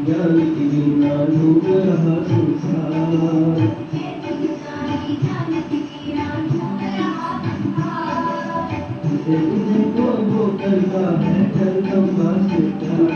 ज्ञान की बिना डूब रहा संसार। देखो वो करता है जगदम्बा से प्यार।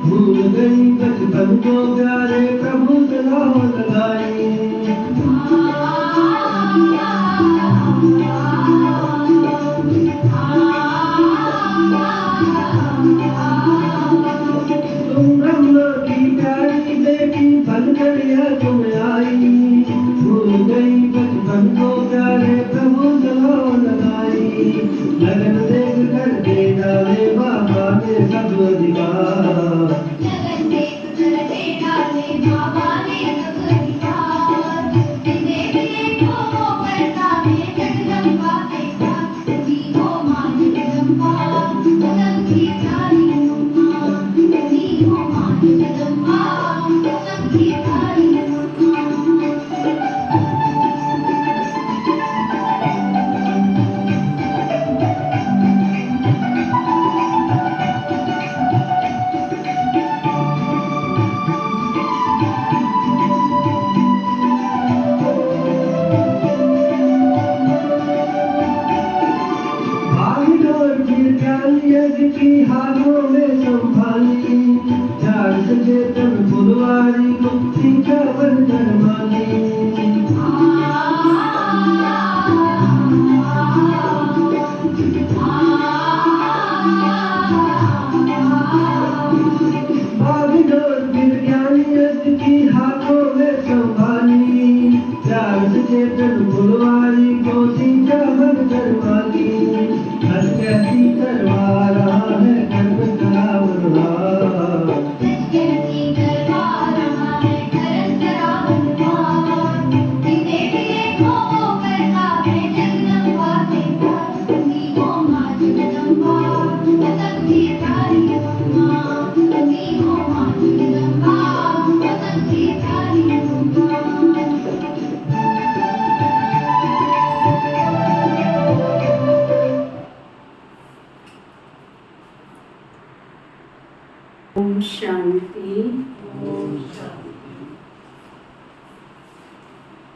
भूल गई बचपन को प्यारे प्रभु सलाह लगाई। तुम ब्रह्मा की प्यारी देखी बनकर यह तुम आई। भूल गई बचपन को प्यारे प्रभु सलाह लगाई। लगन देख कर दे डाले बाबा ने सब अधिकार। की हाथों में संभाली चार चेतन फुलवारी को सीखा बंधन माली। की हाथों में संभाली चार चेतन फुलवारी को सीखा बंधन माली। कैसी करवा रहा है कर्म ओम शांति।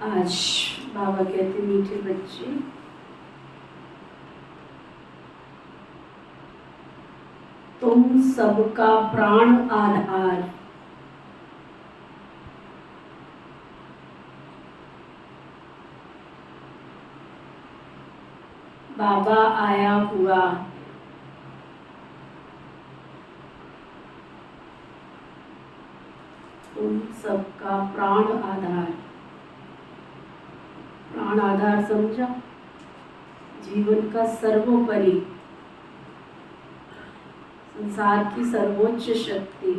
आज बाबा कहते मीठे बच्चे, तुम सबका प्राण आधार, बाबा आया हुआ तुम सबका प्राण आधार। प्राण आधार समझा? जीवन का सर्वोपरि, संसार की सर्वोच्च शक्ति।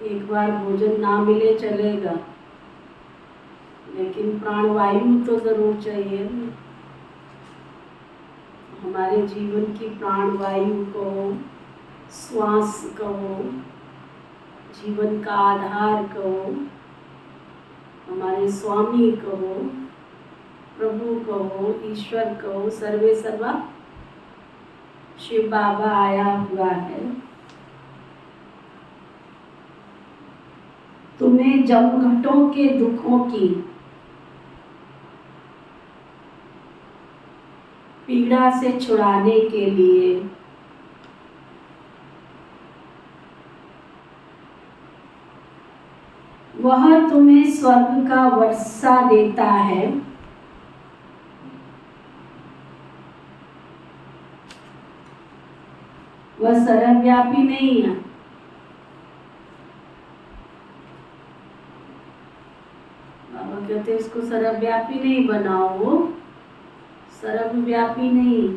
एक बार भोजन ना मिले चलेगा, लेकिन प्राणवायु तो जरूर चाहिए। हमारे जीवन की प्राणवायु को, श्वास कहो, जीवन का आधार कहो, हमारे स्वामी कहो, प्रभु कहो, ईश्वर कहो, सर्वे सर्वा शिव बाबा आया हुआ है तुम्हें जमघटों के दुखों की पीड़ा से छुड़ाने के लिए। वह तुम्हें स्वर्ग का वर्षा देता है। वह सर्वव्यापी नहीं है। बाबा कहते इसको सर्वव्यापी नहीं बनाओ, वो सर्वव्यापी नहीं।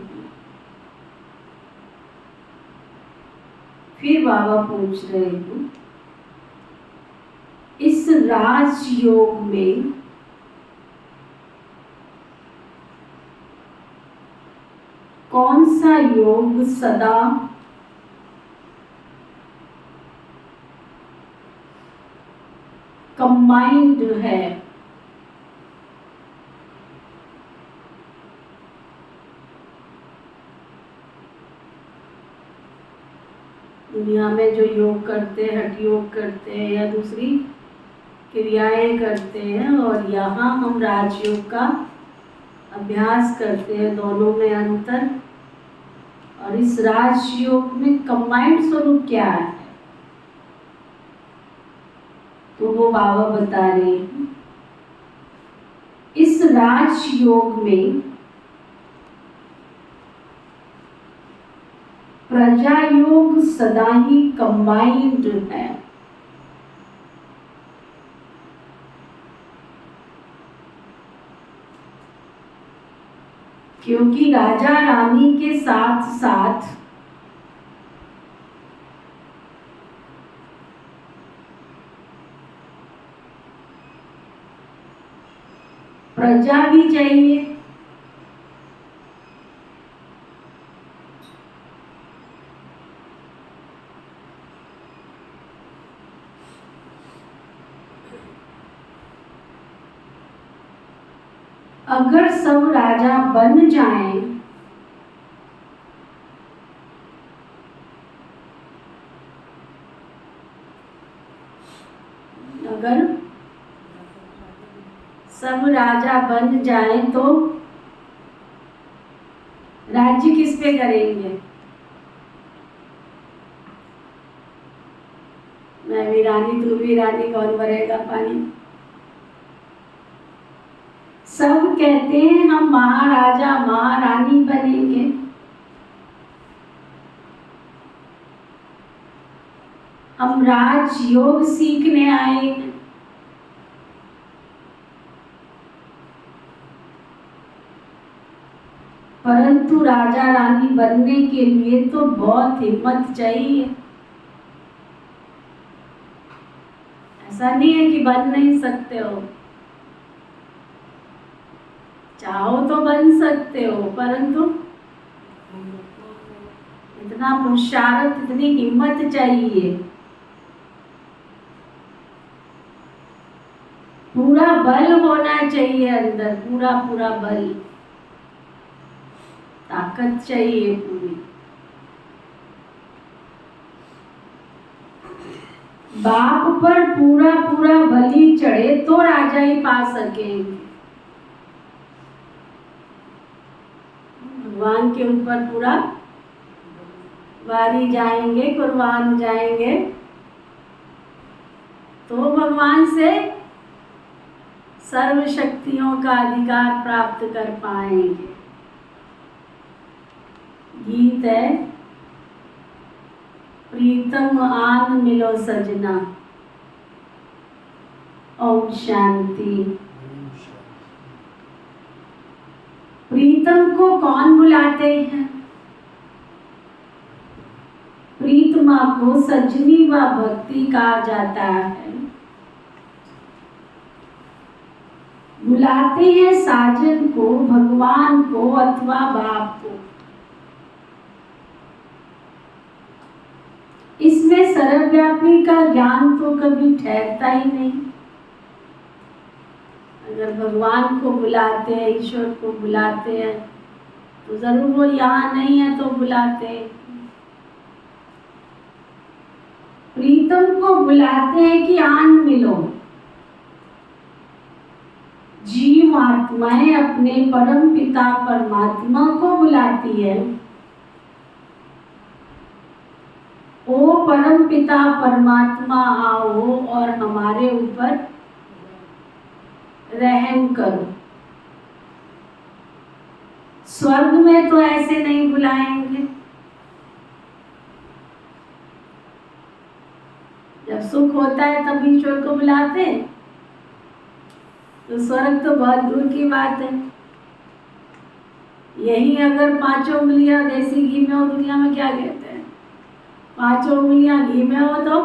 फिर बाबा पूछ रहे हैं इस राजयोग में कौन सा योग सदा कंबाइंड है? दुनिया में जो योग करते हैं, हठ योग करते हैं या दूसरी क्रियाएं करते हैं, और यहाँ हम राजयोग का अभ्यास करते हैं, दोनों में अंतर। और इस राजयोग में कंबाइंड स्वरूप क्या है, तो वो बाबा बता रहे हैं इस राजयोग में प्रजा योग सदा ही कंबाइंड है। क्योंकि राजा रानी के साथ साथ प्रजा भी चाहिए। अगर सब राजा बन जाएं अगर सब राजा बन जाएं तो राज्य किस पे करेंगे? मैं भी रानी, तू भी रानी, कौन भरेगा पानी? सब कहते हैं हम महाराजा महारानी बनेंगे। हम राजयोग सीखने आए हैं। परंतु राजा रानी बनने के लिए तो बहुत हिम्मत चाहिए। ऐसा नहीं है कि बन नहीं सकते हो, चाहो तो बन सकते हो, परंतु इतना पुरुषार्थ, इतनी हिम्मत चाहिए। पूरा बल होना चाहिए अंदर, पूरा पूरा बल, ताकत चाहिए पूरी। बाप पर पूरा पूरा बलि चढ़े तो राजा ही पा सकेंगे। भगवान के ऊपर पूरा वारी जाएंगे, कुर्बान जाएंगे, तो भगवान से सर्व शक्तियों का अधिकार प्राप्त कर पाएंगे। गीत है, प्रीतम आन मिलो सजना, ओम शांति। प्रीतम को कौन बुलाते हैं? प्रीतमा को सजनी व भक्ति कहा जाता है। बुलाते हैं साजन को, भगवान को अथवा बाप को। इसमें सर्वव्यापी का ज्ञान तो कभी ठहरता ही नहीं। अगर भगवान को बुलाते हैं, ईश्वर को बुलाते हैं, तो जरूर वो यहाँ नहीं है तो बुलाते। प्रीतम को बुलाते हैं कि आन मिलो। जीव आत्माएं अपने परम पिता परमात्मा को बुलाती है। ओ परम पिता परमात्मा आओ और हमारे ऊपर रहम करो। स्वर्ग में तो ऐसे नहीं बुलाएंगे। जब सुख होता है तब ईश्वर को बुलाते हैं, तो स्वर्ग तो बहुत दूर की बात है। यही अगर 5 उंगलियां देसी घी में हो, दुनिया में क्या कहते हैं, 5 उंगलियां घी में हो तो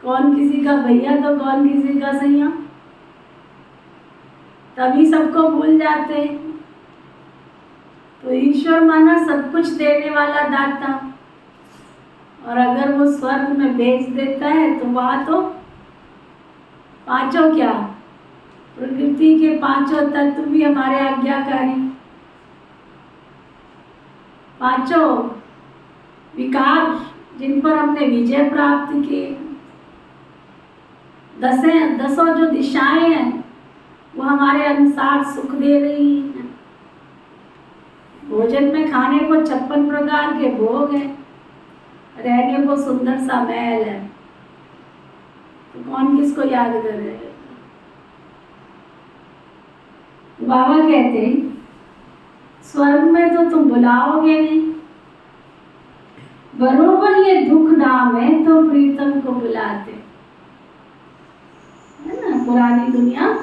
कौन किसी का भैया तो कौन किसी का सैया, तभी सबको भूल जाते हैं। तो ईश्वर माना सब कुछ देने वाला दाता, और अगर वो स्वर्ग में भेज देता है तो वहां तो 5 क्या, प्रकृति के 5 तत्व भी हमारे आज्ञाकारी, 5 विकार जिन पर हमने विजय प्राप्त की, 10 जो दिशाएं हैं वो हमारे अनुसार सुख दे रही हैं। भोजन में खाने को 56 प्रकार के भोग हैं, रहने को सुंदर सा महल है, तो कौन किसको याद करे। बाबा कहते स्वर्ग में तो तुम बुलाओगे नहीं, बरोबर ये दुख धाम है तो प्रीतम को बुलाते है ना। पुरानी दुनिया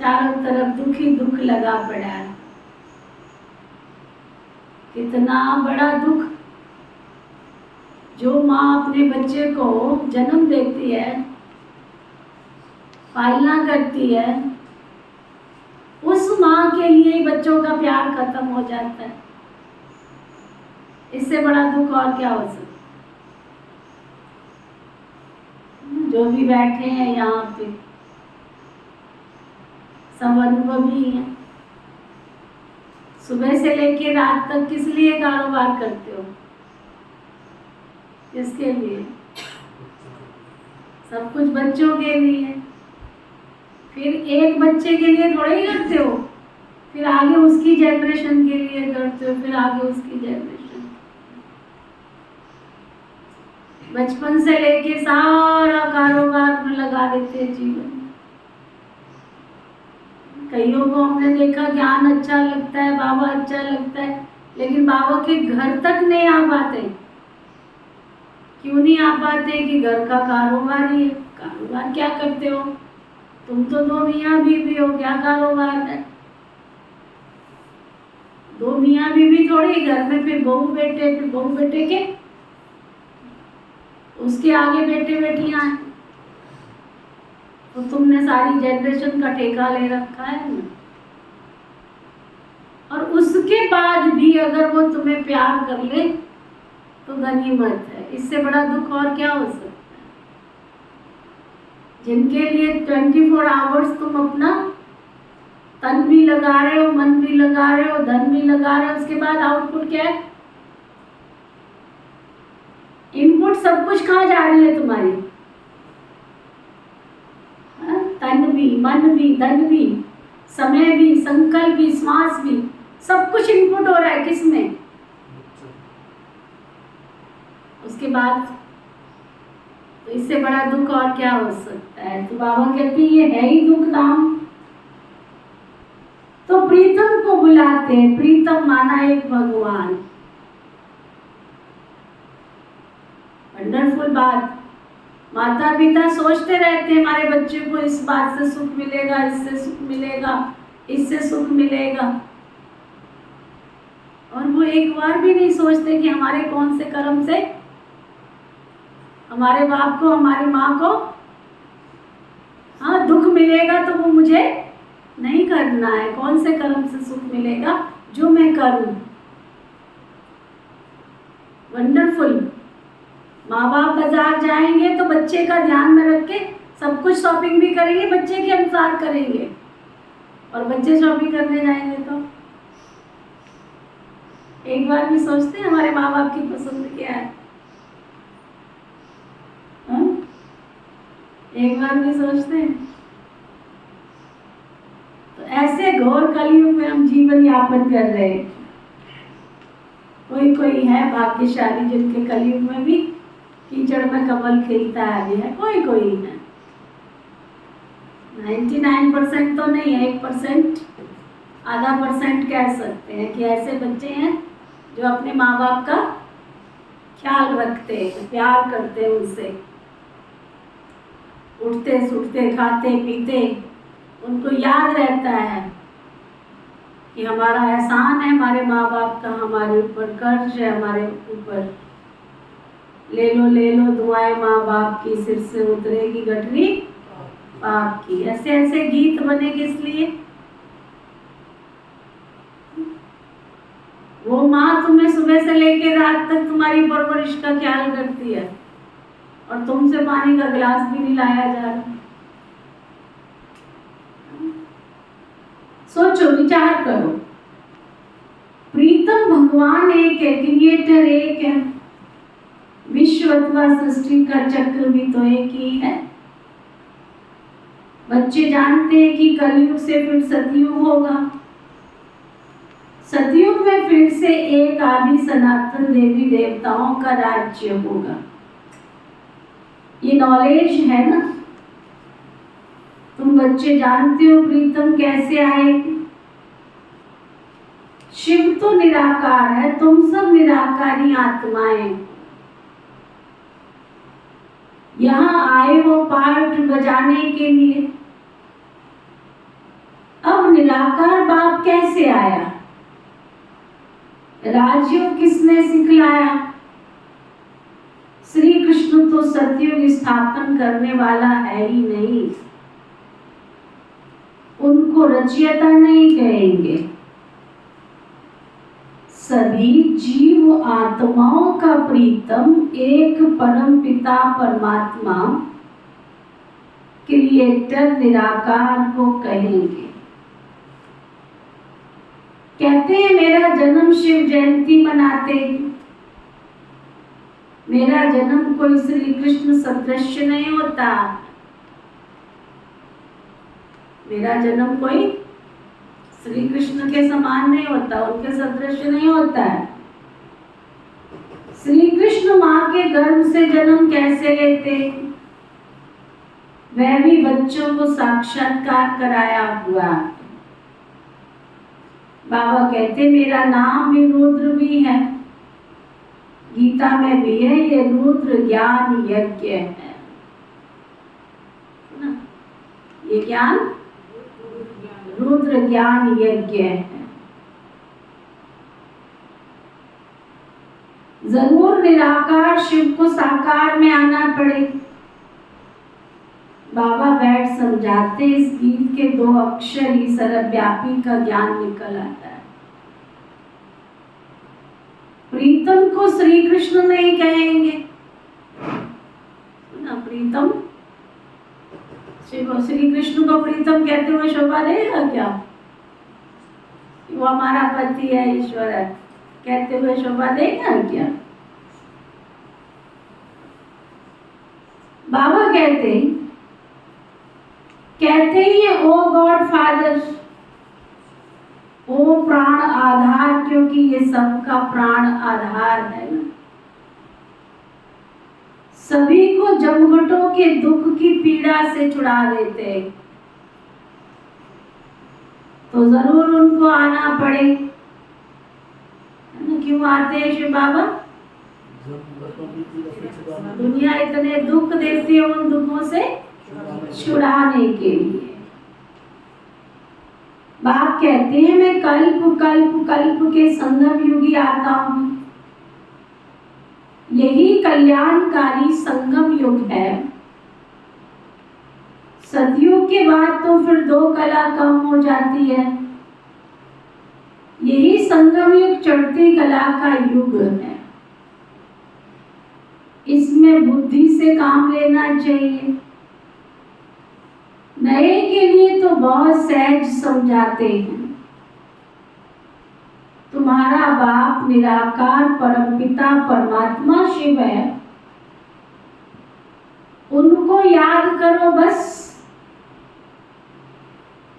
चारों तरफ दुख ही दुख लगा पड़ा है। कितना बड़ा दुख। जो माँ अपने बच्चे को जन्म देती है, पालना करती है, उस माँ के लिए ही बच्चों का प्यार खत्म हो जाता है। इससे बड़ा दुख और क्या हो सकता। जो भी बैठे हैं यहाँ पे सब अनुभवी हैं। सुबह से लेके रात तक किस लिए कारोबार करते हो, किसके लिए? सब कुछ बच्चों के लिए। फिर एक बच्चे के लिए थोड़े ही करते हो, फिर आगे उसकी जनरेशन के लिए करते हो, फिर आगे उसकी जनरेशन। बचपन से लेके सारा कारोबार में लगा देते हैं जीवन। कईयों को हमने देखा ज्ञान अच्छा लगता है, बाबा अच्छा लगता है, लेकिन बाबा के घर तक नहीं आ पाते। क्यों नहीं आ पाते? कि घर का कारोबार ही है। कारोबार क्या करते हो तुम? तो 2 मियाँ बीवी हो, क्या कारोबार है? 2 मियाँ बीवी थोड़ी, घर में फिर बहू बेटे, फिर बहू बेटे के उसके आगे बेटे बेटियां हैं, तो तुमने सारी जनरेशन का ठेका ले रखा है ना। और उसके बाद भी अगर वो तुम्हें प्यार कर ले तो गनीमत है। इससे बड़ा दुख और क्या हो सकता है? जिनके लिए 24 आवर्स तुम अपना तन भी लगा रहे हो, मन भी लगा रहे हो, धन भी लगा रहे हो, उसके बाद आउटपुट क्या है? इनपुट सब कुछ कहाँ जा रही है तुम्हारी? तन भी, मन भी, धन भी, समय भी, संकल्प भी, श्वास भी, सब कुछ इनपुट हो रहा है किसमें? उसके बाद तो इससे बड़ा दुख और क्या हो सकता है? तो बाबा कहते हैं ये है ही दुख धाम। तो प्रीतम को बुलाते हैं। प्रीतम माना एक भगवान। वंडरफुल बात। माता पिता सोचते रहते हैं हमारे बच्चे को इस बात से सुख मिलेगा, इससे सुख मिलेगा, इससे सुख मिलेगा, और वो एक बार भी नहीं सोचते कि हमारे कौन से कर्म से हमारे बाप को, हमारी माँ को दुख मिलेगा, तो वो मुझे नहीं करना है। कौन से कर्म से सुख मिलेगा? जो मैं करूं। वंडरफुल। माँ बाप बाजार जाएंगे तो बच्चे का ध्यान में रख के सब कुछ शॉपिंग भी करेंगे, बच्चे के अनुसार करेंगे। और बच्चे शॉपिंग करने जाएंगे तो एक बार भी सोचते हैं हमारे माँ बाप की पसंद क्या है? हाँ? एक बार भी सोचते हैं? तो ऐसे घोर कलयुग में हम जीवन यापन कर रहे हैं। कोई कोई है भाग्यशाली जिनके कलयुग में भी कीचड़ में कमल खिलता है, कोई कोई है। 99% तो नहीं है, 1%, आधा % कह सकते हैं कि ऐसे बच्चे हैं जो अपने माँ बाप का ख्याल रखते हैं, प्यार करते हैं उनसे, उठते सुठते खाते पीते उनको याद रहता है कि हमारा एहसान है हमारे माँ बाप का, हमारे ऊपर कर्ज है, हमारे ऊपर ले लो दुआएं माँ बाप की, सिर से उतरेगी गठरी पाप की। ऐसे ऐसे गीत बने किस लिए? वो माँ तुम्हें सुबह से लेकर रात तक तुम्हारी परवरिश का ख्याल करती है और तुमसे पानी का गिलास भी नहीं लाया जा रहा। सोचो, विचार करो। प्रीतम भगवान एक है, क्रिएटर एक है, विश्व अथवा सृष्टि का चक्र भी तो एक ही है। बच्चे जानते हैं कि कलयुग से फिर सतयुग होगा, सतयुग में फिर से एक आदि सनातन देवी देवताओं का राज्य होगा। ये नॉलेज है ना? तुम बच्चे जानते हो प्रीतम कैसे आएगी? शिव तो निराकार है, तुम सब निराकारी आत्माएं यहाँ आए हो पार्ट बजाने के लिए। अब निराकार बाप कैसे आया? राजयोग किसने सिखलाया? श्री कृष्ण तो सतयुग स्थापन करने वाला है ही नहीं, उनको रचयिता नहीं कहेंगे। सभी जीव आत्माओं का प्रीतम एक परम पिता परमात्मा क्रिएटर निराकार को कहेंगे। कहते हैं मेरा जन्म शिव जयंती मनाते, मेरा जन्म कोई श्री कृष्ण सदृश नहीं होता, मेरा जन्म कोई श्री कृष्ण के समान नहीं होता, उनके सदृश नहीं होता है। श्री कृष्ण माँ के गर्भ से जन्म कैसे लेते? वह भी बच्चों को साक्षात्कार कराया हुआ। बाबा कहते मेरा नाम भी रुद्र भी है, गीता में भी है, ये रुद्र ज्ञान यज्ञ है ना? ये ज्ञान रुद्र ज्ञान यज्ञ है। जरूर निराकार शिव को साकार में आना पड़े। बाबा बैठ समझाते इस गीत के 2 अक्षर ही सर्वव्यापी का ज्ञान निकल आता है। प्रीतम को श्री कृष्ण नहीं कहेंगे ना, प्रीतम श्री कृष्ण को प्रीतम कहते हुए शोभा देगा क्या? वो हमारा पति है, ईश्वर है, कहते हुए शोभा देगा क्या? बाबा कहते ही है ओ गॉड फादर, ओ प्राण आधार, क्योंकि ये सबका प्राण आधार है ना। सभी को जमघटों के दुख की पीड़ा से छुड़ा देते, तो जरूर उनको आना पड़े। क्यों आते हैं शिव बाबा? दुनिया इतने दुख देती है, उन दुखों से छुड़ाने के लिए। बाप कहते हैं मैं कल्प कल्प कल्प के संगम युगी आता हूं, यही कल्याणकारी संगम युग है। सतयुग के बाद तो फिर 2 कला कम हो जाती है, यही संगम युग चढ़ती कला का युग है। इसमें बुद्धि से काम लेना चाहिए, नए के लिए तो बहुत सहज समझाते हैं। तुम्हारा बाप निराकार परमपिता परमात्मा शिव है, उनको याद करो बस।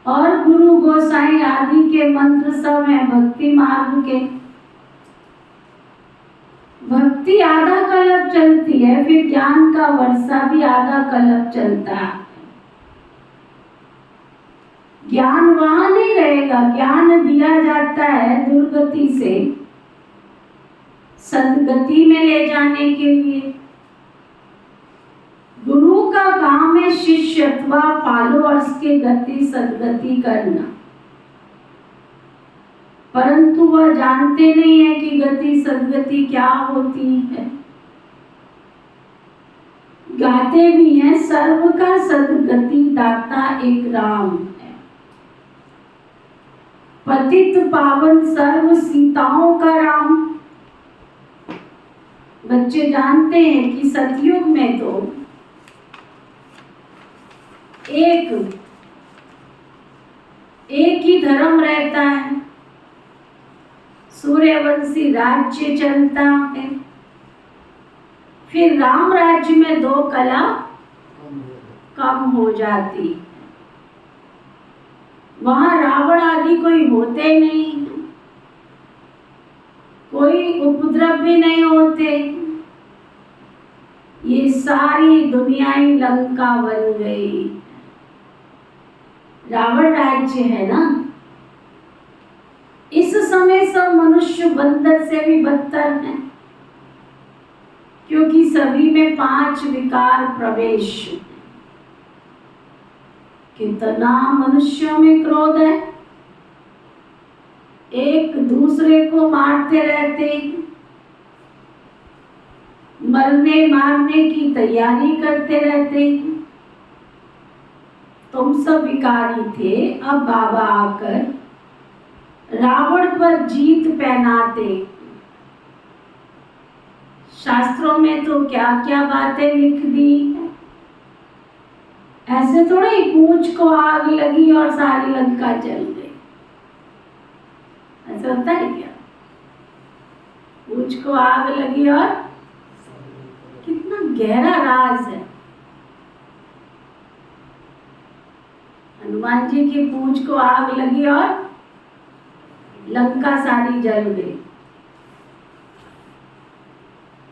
और गुरु गोसाई आदि के मंत्र सब हैं भक्ति मार्ग के। भक्ति आधा कल्प चलती है, फिर ज्ञान का वर्षा भी आधा कल्प चलता है। ज्ञान वहां नहीं रहेगा, ज्ञान दिया जाता है दुर्गति से सदगति में ले जाने के लिए। गुरु का काम है शिष्य अथवा फॉलोअर्स के गति सदगति करना, परंतु वह जानते नहीं है कि गति सदगति क्या होती है। गाते भी हैं सर्व का सदगति दाता एक राम है, पतित पावन सर्व सीताओं का राम। बच्चे जानते हैं कि सतयुग में तो एक ही धर्म रहता है, सूर्यवंशी राज्य चलता है। फिर राम राज्य में दो कला कम हो जाती है। वहां रावण आदि कोई होते नहीं, कोई उपद्रव भी नहीं होते। ये सारी दुनिया ही लंका बन गई। रावण राज्य है ना। इस समय सब मनुष्य बंदर से भी बदतर हैं, क्योंकि सभी में 5 विकार प्रवेश। कितना मनुष्यों में क्रोध है, एक दूसरे को मारते रहते, मरने मारने की तैयारी करते रहते। तुम सब विकारी थे, अब बाबा आकर रावण पर जीत पहनाते। शास्त्रों में तो क्या क्या बातें लिख दी। ऐसे थोड़ा ही पूंछ को आग लगी और सारी लंका जल गई, ऐसा होता है क्या? पूंछ को आग लगी और कितना गहरा राज है। हनुमान जी की पूंछ को आग लगी और लंका सारी जल गई।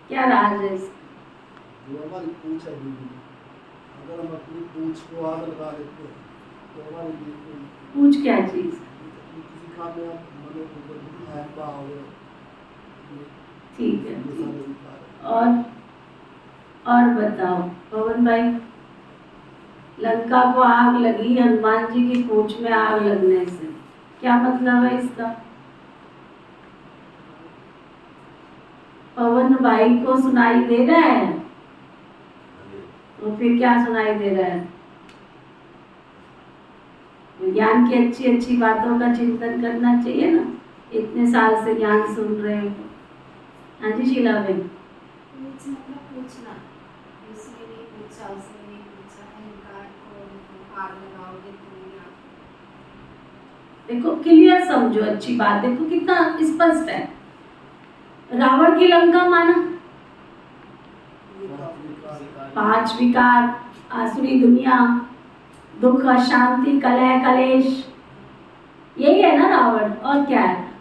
क्या राज है इसका? जो हमारी पूंछ है, अगर हम अपनी पूंछ को आग लगा देते तो हमारी पूंछ क्या चीज? किसी काम में आप ठीक है। और बताओ पवन भाई, लंका को आग लगी हनुमान जी की पूंछ में आग लगने से, क्या मतलब है इसका? पवन भाई को सुनाई दे रहा है? तो फिर क्या सुनाई दे रहा है? ज्ञान की अच्छी अच्छी बातों का चिंतन करना चाहिए ना, इतने साल से ज्ञान सुन रहे हो। हाँ जी शीला बहन। पूछना, इसलिए नहीं पूछा, उसने नहीं पूछा, अहंकार को आग लगाओगे तुम यहाँ। देखो क्लियर समझो, अच्छी बात देखो कितना स्पष्ट है। रावण की लंका माना 5 विकार, आसुरी दुनिया, दुख अशांति कलह कलेश, यही है ना रावण। और क्या है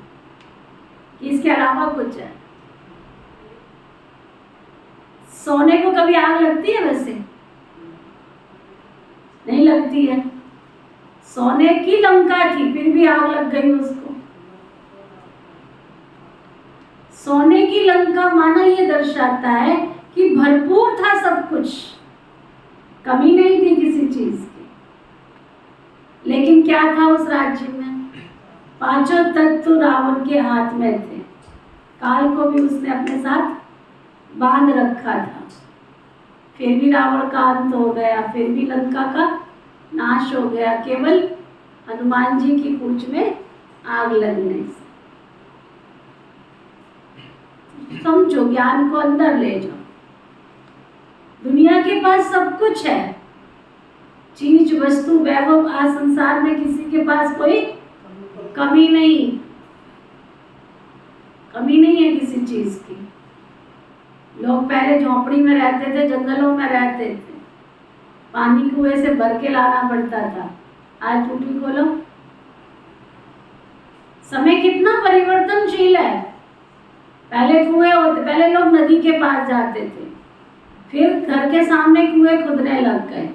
कि इसके अलावा कुछ है? सोने को कभी आग लगती है? वैसे नहीं लगती है। सोने की लंका थी फिर भी आग लग गई उसको। सोने की लंका माना ये दर्शाता है कि भरपूर था सब कुछ, कमी नहीं थी किसी चीज की। लेकिन क्या था उस राज्य में? 5 तत्व रावण के हाथ में थे। काल को भी उसने अपने साथ बांध रखा था, फिर भी रावण का अंत हो गया, फिर भी लंका का नाश हो गया, केवल हनुमान जी की पूंछ में आग लगने से। समझो, ज्ञान को अंदर ले जाओ। दुनिया के पास सब कुछ है, चीज वस्तु वैभव आज संसार में किसी के पास कोई कमी नहीं है किसी चीज की। लोग पहले झोपड़ी में रहते थे, जंगलों में रहते थे, पानी कुएं से भर के लाना पड़ता था। आज टूटी खोलो, समय कितना परिवर्तनशील है। पहले कुएं होते, पहले लोग नदी के पास जाते थे, फिर घर के सामने कुएं खुदने लग गए,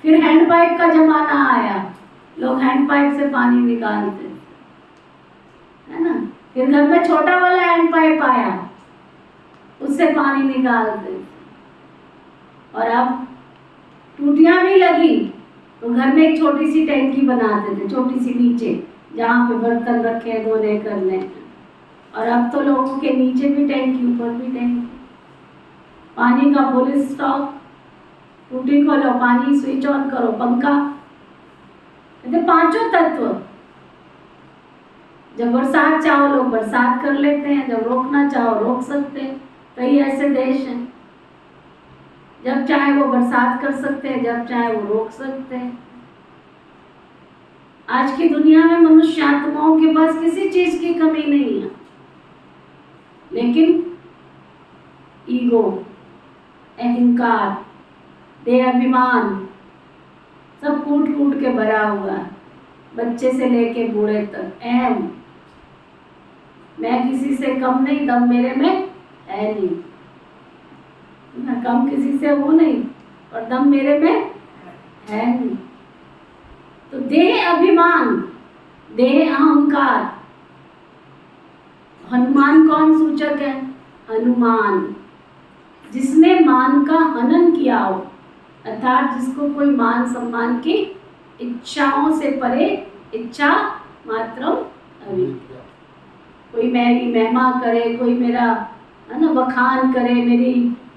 फिर हैंडपाइप का जमाना आया, लोग हैंडपाइप से पानी निकालते थे, है ना। फिर घर में छोटा वाला हैंडपाइप आया, उससे पानी निकालते थे। और अब टूटियां भी लगी तो घर में एक छोटी सी टैंकी बनाते थे, छोटी सी नीचे, जहाँ पे बर्तन रखे धोने करने। और अब तो लोगों के नीचे भी टैंकी, ऊपर भी टैंकी, पानी का फुल स्टॉक। टूटी खोलो, पानी स्विच ऑन करो, पंखा, पांचों तत्व। जब बरसात चाहो लोग बरसात कर लेते हैं, जब रोकना चाहो रोक सकते हैं। कई ऐसे देश हैं जब चाहे वो बरसात कर सकते हैं, जब चाहे वो रोक सकते हैं। आज की दुनिया में मनुष्य आत्माओं के पास किसी चीज की कमी नहीं है, लेकिन ईगो, अहंकार, देह अभिमान सब कूट कूट के भरा हुआ है। बच्चे से लेके बूढ़े तक अहम, मैं किसी से कम नहीं, दम मेरे में है नहीं। मैं कम किसी से हूँ नहीं और दम मेरे में है नहीं। तो देह अभिमान, देह अहंकार। हनुमान कौन सूचक है? हनुमान, जिसने मान का हनन किया हो, अर्थात जिसको कोई मान सम्मान की इच्छाओं से परे, इच्छा मात्र अविद्या। कोई मेरी महिमा करे, कोई मेरा है ना बखान करे, मेरी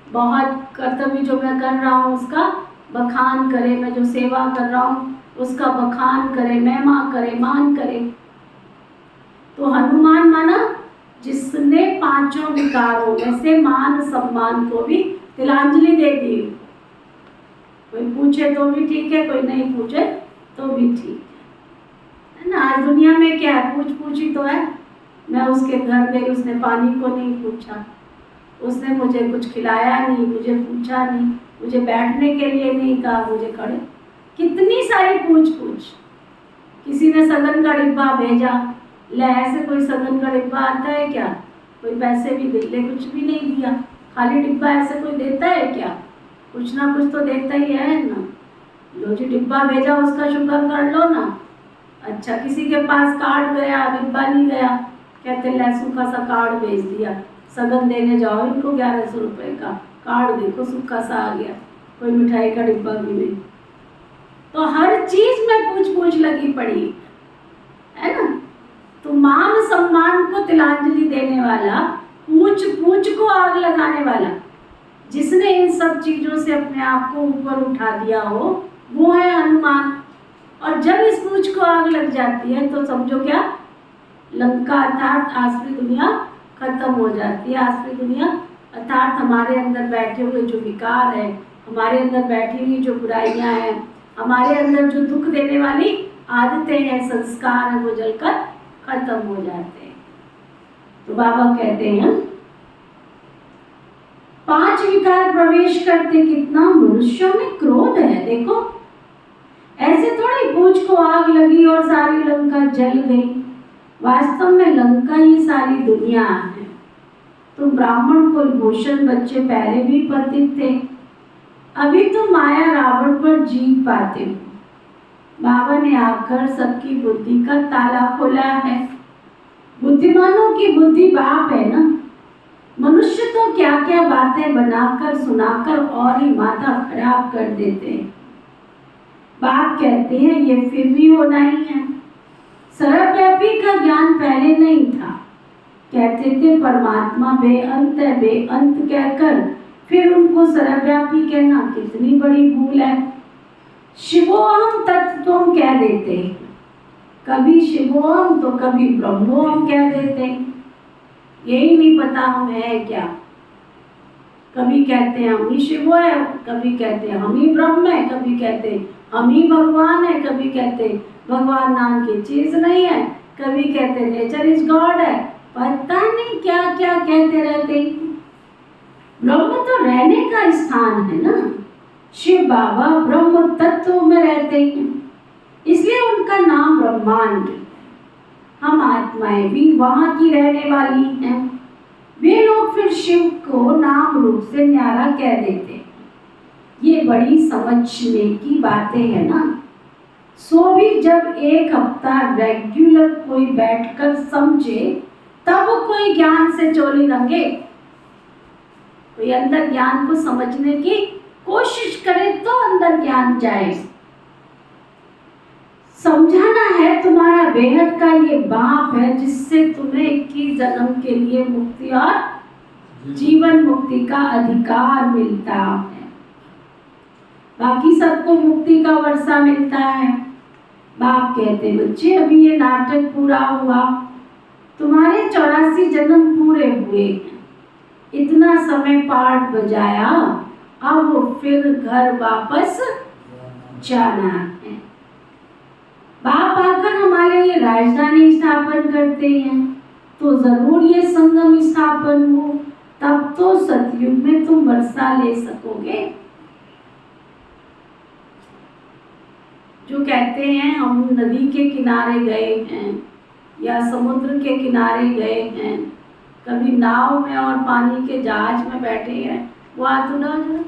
बहुत कर्तव्य जो मैं कर रहा हूँ उसका बखान करे, मैं जो सेवा कर रहा हूँ उसका बखान करे, महिमा करे, मान करे। तो हनुमान माना जिसने पांचों विकारों में से मान सम्मान को भी तिलांजलि दे दी। कोई पूछे तो भी ठीक है, कोई नहीं पूछे तो भी ठीक है ना। आज दुनिया में क्या है, पूछ पूछी तो है। मैं उसके घर गई, उसने पानी को नहीं पूछा, उसने मुझे कुछ खिलाया नहीं, मुझे पूछा नहीं, मुझे बैठने के लिए नहीं कहा, मुझे खड़े। कितनी सारी पूछ पूछ। किसी ने सगन का डिब्बा भेजा, ले ऐसे कोई सगन का डिब्बा आता है क्या? कोई पैसे भी दे ले, कुछ भी नहीं दिया, खाली डिब्बा ऐसे कोई देता है क्या? कुछ ना कुछ तो देता ही है ना। लो जी डिब्बा भेजा, उसका शुक्र कर लो ना। अच्छा, किसी के पास कार्ड गया, डिब्बा नहीं गया, कहते ले सूखा सा कार्ड भेज दिया, सगन देने जाओ इनको 1100 रुपये का कार्ड, देखो सूखा सा आ गया, कोई मिठाई का डिब्बा भी नहीं। तो हर चीज में पूछ पूछ लगी पड़ी है ना। तो मान सम्मान को तिलांजलि देने वाला, पूछ पूछ को आग लगाने वाला, जिसने इन सब चीजों से अपने आप को ऊपर उठा दिया हो, वो है हनुमान। और जब इस पूछ को आग लग जाती है तो समझो क्या, लंका अर्थात आसुरी दुनिया खत्म हो जाती है। आसुरी दुनिया अर्थात हमारे अंदर बैठे हुए जो विकार है, हमारे अंदर बैठी हुई जो बुराइयां हैं, हमारे अंदर जो दुख देने वाली आदतें हैं, संस्कार हैं, वो जलकर खत्म हो जाते हैं। तो बाबा कहते हैं 5 विकार प्रवेश करते कितना मनुष्यों में क्रोध है। देखो ऐसे थोड़ी पूछ को आग लगी और सारी लंका जल गई। वास्तव में लंका ही सारी दुनिया है। तो ब्राह्मण कुलभूषण बच्चे पहले भी पतित थे, अभी तो माया रावण पर जीत पाते हो। बाबा ने आकर सबकी बुद्धि का ताला खोला है। बुद्धिमानों की बुद्धि बाप है ना। मनुष्य तो क्या क्या बातें बनाकर सुनाकर और ही माथा खराब कर देते हैं। बाप कहते हैं ये फिर भी होना ही है। सर्वव्यापी का ज्ञान पहले नहीं था। कहते थे परमात्मा बेअंत है, बेअंत कहकर फिर उनको सर्वव्यापी कहना कितनी बड़ी भूल है। शिवोहम तत्व तो हम कह देते हैं, कभी शिवोहम तो कभी ब्रह्मोहम कह देते हैं। यही नहीं पता हम है क्या। कभी कहते हैं हम ही शिव है, कभी कहते हैं हम ही ब्रह्म है, कभी कहते हैं हम ही भगवान है, कभी कहते हैं भगवान नाम की चीज नहीं है, कभी कहते हैं नेचर इज गॉड है। पता नहीं क्या क्या कहते रहते हैं। ब्रह्म तो रहने का स्थान है ना। शिव बाबा ब्रह्म तत्व में रहते हैं, इसलिए उनका नाम ब्रह्मांड। हम आत्माएं भी वहां की रहने वाली हैं। वे लोग फिर शिव को नाम रूप से न्यारा कह देते हैं। ये बड़ी समझने की बातें हैं ना। सो भी जब एक हफ्ता रेगुलर कोई बैठकर समझे तब कोई ज्ञान से चोली रंगे। कोई अंदर ज्ञान को समझने की कोशिश करे तो अंदर ज्ञान जाए। समझाना है तुम्हारा बेहद का ये बाप है जिससे तुम्हें 21 जन्म के लिए मुक्ति और जीवन मुक्ति का अधिकार मिलता है। बाकी सबको मुक्ति का वर्षा मिलता है। बाप कहते बच्चे अभी ये नाटक पूरा हुआ, तुम्हारे 84 जन्म पूरे हुए, इतना समय पाठ बजाया, अब फिर घर वापस जाना है। बाप आकर हमारे लिए राजधानी स्थापन करते हैं तो जरूर ये संगम स्थापन हो, तब तो सतयुग में तुम वर्षा ले सकोगे। जो कहते हैं हम नदी के किनारे गए हैं या समुद्र के किनारे गए हैं, कभी नाव में और पानी के जहाज में बैठे हैं, वो हाथ उठा जरा।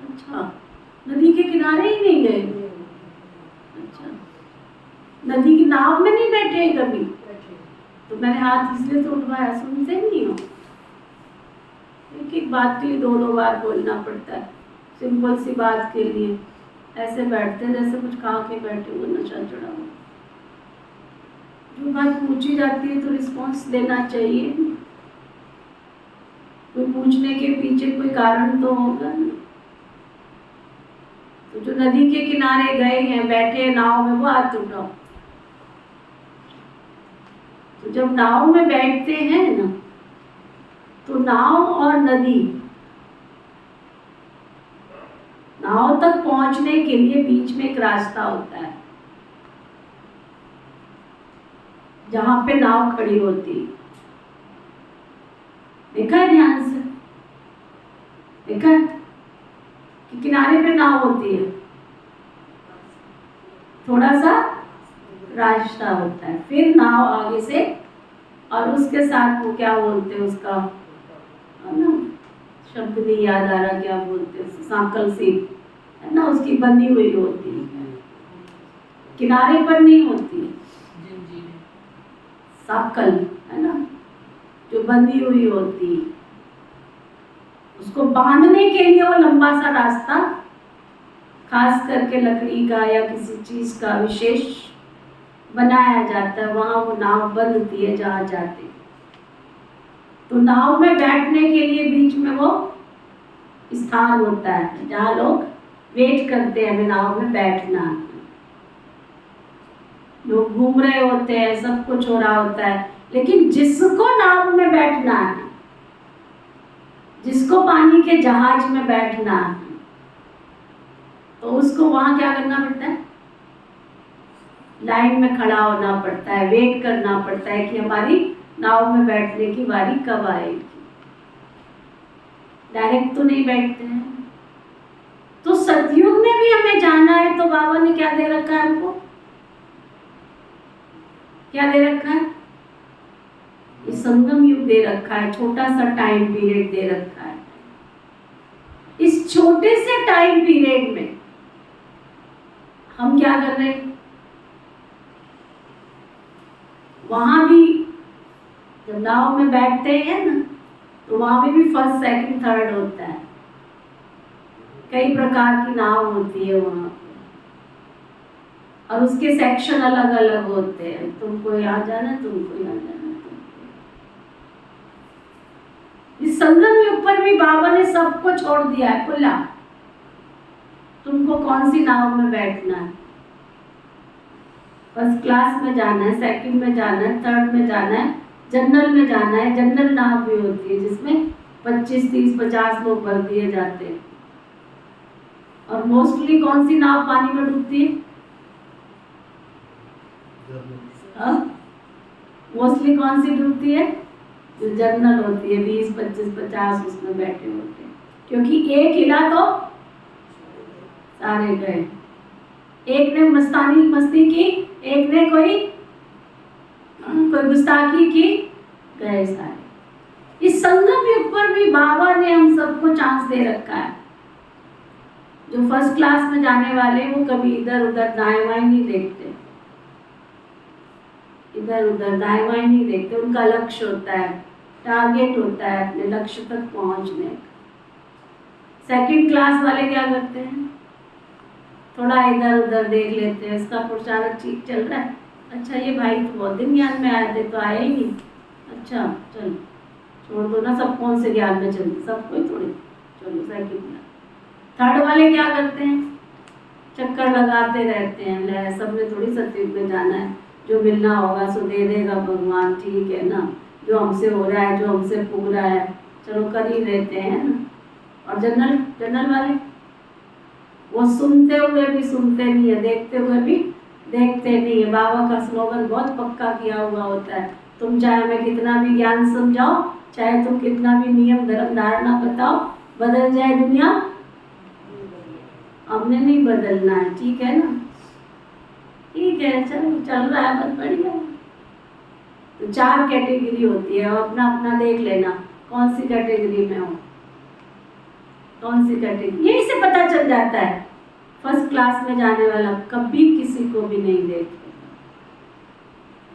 अच्छा, नदी के किनारे ही नहीं गए। अच्छा, नदी की नाव में नहीं बैठे हैं कभी? तो मैंने हाथ इसलिए तो उठवाया, सुनते नहीं हो। एक एक बात के लिए दो दो बार बोलना पड़ता है, सिंपल सी बात के लिए। ऐसे बैठते जैसे कुछ खा के बैठे हो, नशा चढ़ा हो। जो बात पूछी जाती है तो रिस्पॉन्स देना चाहिए। कोई पूछने के पीछे कोई कारण तो होगा ना। तो जो नदी के किनारे गए हैं, बैठे नाव में, वो हाथ उठाओ। तो जब नाव में बैठते हैं ना, तो नाव और नदी, नाव तक पहुंचने के लिए बीच में एक रास्ता होता है जहां पे नाव खड़ी होती है। देखा है ध्यान से? देखा है कि किनारे पे नाव होती है, थोड़ा सा रास्ता होता है, फिर नाव आगे से, और उसके साथ वो क्या बोलते हैं उसका, ना शब्द नहीं याद आ रहा, क्या बोलते हैं, सांकल सी है ना, उसकी बंधी हुई होती है, किनारे पर नहीं होती, सांकल है ना, जो बंधी हुई होती है, उसको बांधने के लिए वो लंबा सा रास्ता, खास करके लकड़ी का या किसी चीज का विशेष बनाया जाता है, वहां वो नाव बंधती है जहां जाते। तो नाव में बैठने के लिए बीच में वो स्थान होता है जहां लोग वेट करते हैं, हमें नाव में बैठना। लोग घूम रहे होते हैं, सब कुछ हो रहा होता है, लेकिन जिसको नाव में बैठना है, जिसको पानी के जहाज में बैठना है, तो उसको वहां क्या करना पड़ता है? लाइन में खड़ा होना पड़ता है, वेट करना पड़ता है कि हमारी नाव में बैठने की बारी कब आएगी। डायरेक्ट तो नहीं बैठते हैं। तो सतयुग में भी हमें जाना है, तो बाबा ने क्या दे रखा है हमको? क्या दे रखा है? ये संगम युग दे रखा है, छोटा सा टाइम पीरियड दे रखा है। इस छोटे से टाइम पीरियड में हम क्या कर रहे हैं? वहां भी जब नाव में बैठते हैं ना, तो वहां भी फर्स्ट सेकंड थर्ड होता है, कई प्रकार की नाव होती है वहां पे, और उसके सेक्शन अलग अलग होते हैं। तुमको यहाँ जाना, तुमको यहाँ जाना। इस संगम युग पर भी बाबा ने सबको छोड़ दिया है खुला, तुमको कौन सी नाव में बैठना है। फर्स्ट क्लास में जाना है, सेकंड में जाना है, थर्ड में जाना है, जनरल में जाना है। जनरल नाव भी होती है जिसमें 25, 30, 50 लोग भर दिए जाते हैं। और मोस्टली कौन सी नाव पानी में डूबती है? मोस्टली कौन सी डूबती है? जो जर्नल होती है, 20, 25, 50 उसमें बैठे होते हैं, क्योंकि एक हिला तो सारे गए। एक ने मस्ती की, एक ने कोई गुस्ताखी की, गए सारे। इस संगम युग पर भी बाबा ने हम सबको चांस दे रखा है। जो फर्स्ट क्लास में जाने वाले वो कभी इधर उधर दाएं बाएं नहीं देखते, इधर उधर दाएं बाएं नहीं देखते। उनका लक्ष्य होता है, टारगेट होता है अपने लक्ष्य तक पहुंचने का। सेकंड क्लास वाले क्या करते हैं? थोड़ा इधर उधर देख लेते हैं, इसका प्रचार ठीक चल रहा है, अच्छा ये भाई तो बहुत दिन ज्ञान में आए थे तो आए ही नहीं, अच्छा चलो छोड़ दो ना, सब कौन से ज्ञान में चलते, सब कोई थोड़ी, चलो सेकंड क्लास। थर्ड वाले क्या करते हैं? चक्कर लगाते रहते हैं, ले सबने थोड़ी सतयुग में जाना है, जो मिलना होगा सो दे देगा भगवान, ठीक है ना, जो हमसे हो रहा है, जो हमसे पूछ रहा है, चलो कर ही लेते हैं ना। और जनरल वाले वो सुनते हुए भी सुनते नहीं है, देखते हुए भी देखते नहीं है। बाबा का स्लोगन बहुत पक्का किया हुआ होता है, तुम चाहे हमें कितना भी ज्ञान समझाओ, चाहे तुम कितना भी नियम धर्म धारणा बताओ, बदल जाए दुनिया, हमने नहीं बदलना है, ठीक है ना, ठीक है, चलो चल रहा है, बस बढ़िया। तो 4 कैटेगरी होती है, और अपना अपना देख लेना कौन सी कैटेगरी में हो, कौन सी कैटेगरी। यही से पता चल जाता है। फर्स्ट क्लास में जाने वाला कभी किसी को भी नहीं देखेगा,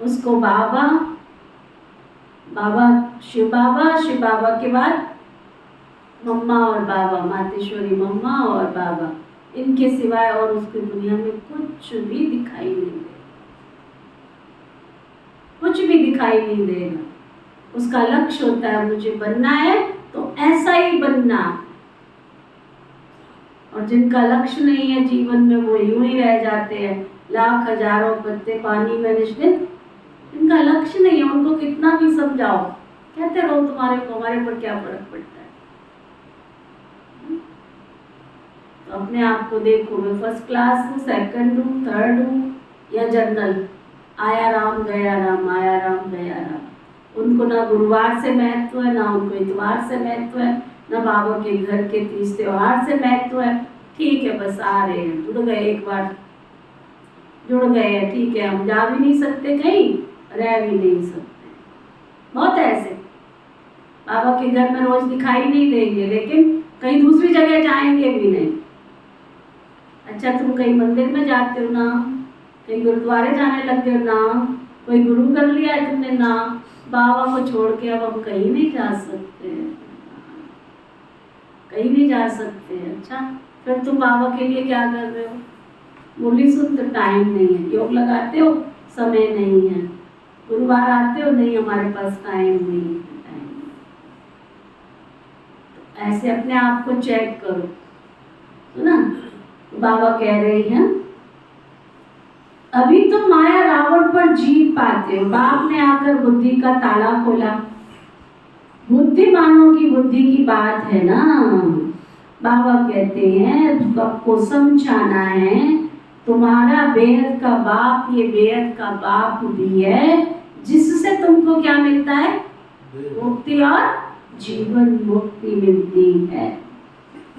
उसको बाबा शिव बाबा के बाद मम्मा और बाबा, मातेश्वरी मम्मा और बाबा, इनके सिवाय और उसकी दुनिया में कुछ भी दिखाई नहीं देगा, कुछ भी दिखाई नहीं देगा। उसका लक्ष्य होता है मुझे बनना है तो ऐसा ही बनना, और जिनका लक्ष्य नहीं है जीवन में वो यूं ही रह जाते हैं, लाख हजारों पत्ते पानी में निष्ठित। इनका लक्ष्य नहीं है, उनको कितना भी समझाओ, कहते रहो तुम्हारे को हमारे पर क्या फर्क पड़ता है। तो अपने आप को देखो, मैं फर्स्ट क्लास हूँ, सेकंड हूँ, थर्ड हूँ या जनरल। आया राम गया राम, आया राम गया राम। उनको ना गुरुवार से महत्व है, ना उनको इतवार से महत्व है, ना बाबा के घर के 30 त्योहार से महत्व है। ठीक है, बस आ रहे हैं, जुड़ गए, एक बार जुड़ गए हैं, ठीक है, हम जा भी नहीं सकते कहीं, रह भी नहीं सकते। बहुत ऐसे बाबा के घर में रोज दिखाई नहीं देंगे, लेकिन कहीं दूसरी जगह जाएंगे भी नहीं। अच्छा, तुम कहीं मंदिर में जाते हो ना, कहीं गुरुद्वारे जाने लग गए ना, कोई गुरु कर लिया है तुमने ना, बाबा को छोड़ के अब हम कहीं नहीं जा सकते, कहीं नहीं जा सकते। अच्छा, फिर तुम बाबा के लिए क्या कर रहे हो? मुरली सुनते टाइम नहीं है, योग लगाते हो समय नहीं है, गुरुवार आते हो नहीं हमारे पास टाइम नहीं है, टाइम नहीं। तो ऐसे अपने आप को चेक करो, तो ना बाबा कह रहे हैं अभी तुम माया रावण पर जीत पाते हो। बाप ने आकर बुद्धि का ताला खोला। बुद्धिमानों की बुद्धि की बात है ना। बाबा कहते हैं सबको समझाना है, तुम्हारा बेहद का बाप ये बेहद का बाप भी है, जिससे तुमको क्या मिलता है? मुक्ति और जीवन मुक्ति मिलती है।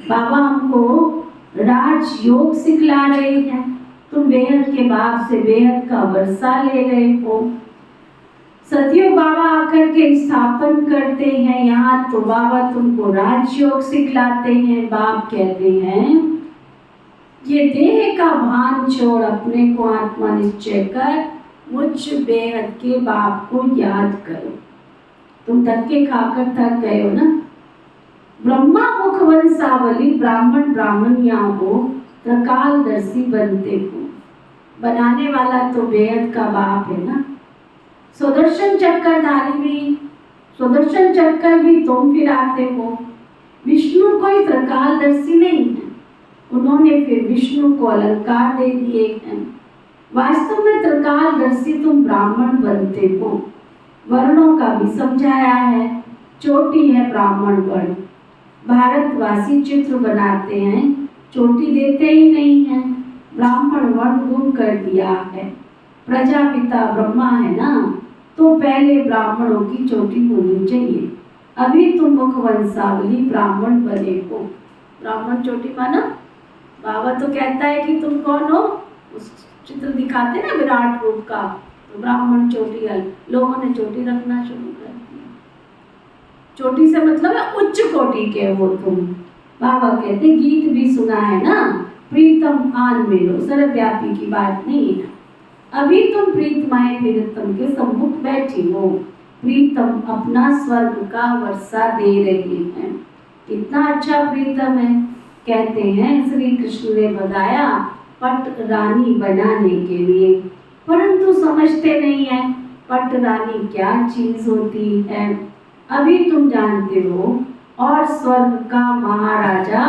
बाबा हमको राजयोग सिखला रहे हैं। तुम बेहद के बाप से बेहद का वर्षा ले रहे हो। सतयुग बाबा आकर के स्थापन करते हैं यहाँ, तो बाबा तुमको राजयोग सिखलाते हैं। बाप कहते हैं ये देह का भान छोड़ अपने को आत्मा निश्चय कर, मुझ बेहद के बाप को याद करो। तुम धक्के खाकर थक गए हो ना। ब्रह्मा मुख वंशावली ब्राह्मण ब्राह्मणिया हो, त्रिकालदर्शी बनते हो। बनाने वाला तो बेहद का बाप है ना। सुदर्शन चक्रधारी भी, सुदर्शन चक्र भी तुम फिराते हो। विष्णु कोई त्रिकालदर्शी नहीं है, उन्होंने फिर विष्णु को अलंकार दे दिए हैं। वास्तव में त्रिकालदर्शी तुम ब्राह्मण बनते हो। वर्णों का भी समझाया है, चोटी है ब्राह्मण वर्ण। भारतवासी चित्र बनाते हैं, चोटी देते ही नहीं है। ब्राह्मण वर्ण गुम कर दिया है। प्रजापिता ब्रह्मा है ना, तो पहले ब्राह्मणों की चोटी होनी चाहिए। अभी तुम मुख वंशावली ब्राह्मण बने हो। ब्राह्मण चोटी माना, बाबा तो कहता है कि तुम कौन हो, उस चित्र दिखाते ना विराट रूप का, तो ब्राह्मण चोटी है। लोगों ने चोटी रखना शुरू कर दिया। चोटी से मतलब है उच्च कोटि के हो तुम। बाबा कहते गीत भी सुना है ना, प्रीतम आन मेरो, सर्वव्यापी की बात नहीं है। अभी तुम प्रीतमाए प्रीतम के सम्मुख बैठी हो। प्रीतम अपना स्वर्ग का वर्षा दे रहे हैं। कितना अच्छा प्रीतम है। कहते हैं श्री कृष्ण ने बताया पट रानी बनाने के लिए, परंतु समझते नहीं है पट रानी क्या चीज होती है। अभी तुम जानते हो और स्वर्ग का महाराजा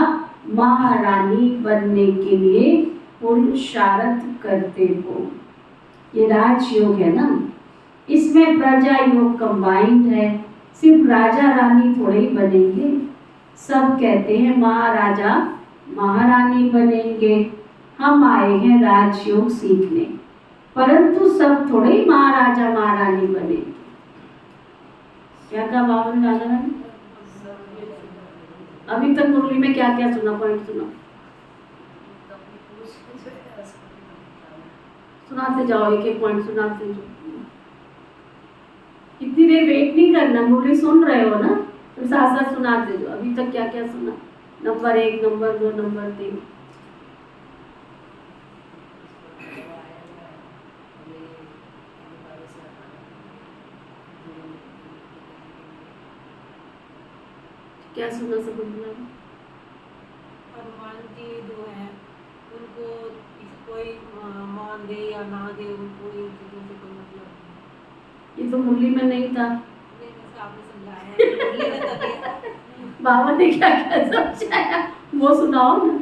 महारानी बनने के लिए पुरुषार्थ करते हो। ये राजयोग है ना, इसमें प्रजा योग कंबाइंड है। सिर्फ राजा रानी थोड़े ही बनेंगे। सब कहते हैं महाराजा महारानी बनेंगे। हम आए हैं राजयोग सीखने, परंतु सब थोड़े ही महाराजा महारानी बनेंगे। क्या कहा बाबा ने राजा रानी? अभी तक मुरली में क्या क्या सुना, पॉइंट सुना, सुनाते जाओ, एक एक पॉइंट सुनाते जाओ। इतनी देर वेट नहीं करना, मुरली सुन रहे हो ना, तो साथ साथ सुनाते जाओ। अभी तक क्या क्या सुना, नंबर 1, नंबर 2, नंबर 3। क्या सुना सब? हनुमान जी जो है उनको कोई मान दे या ना दे, उनको इन चीजों से कोई मतलब नहीं। ये तो मुरली में नहीं था। नहीं, वैसे आपने समझाया मुरली में तभी बाबा ने क्या क्या समझाया वो सुनाओ ना।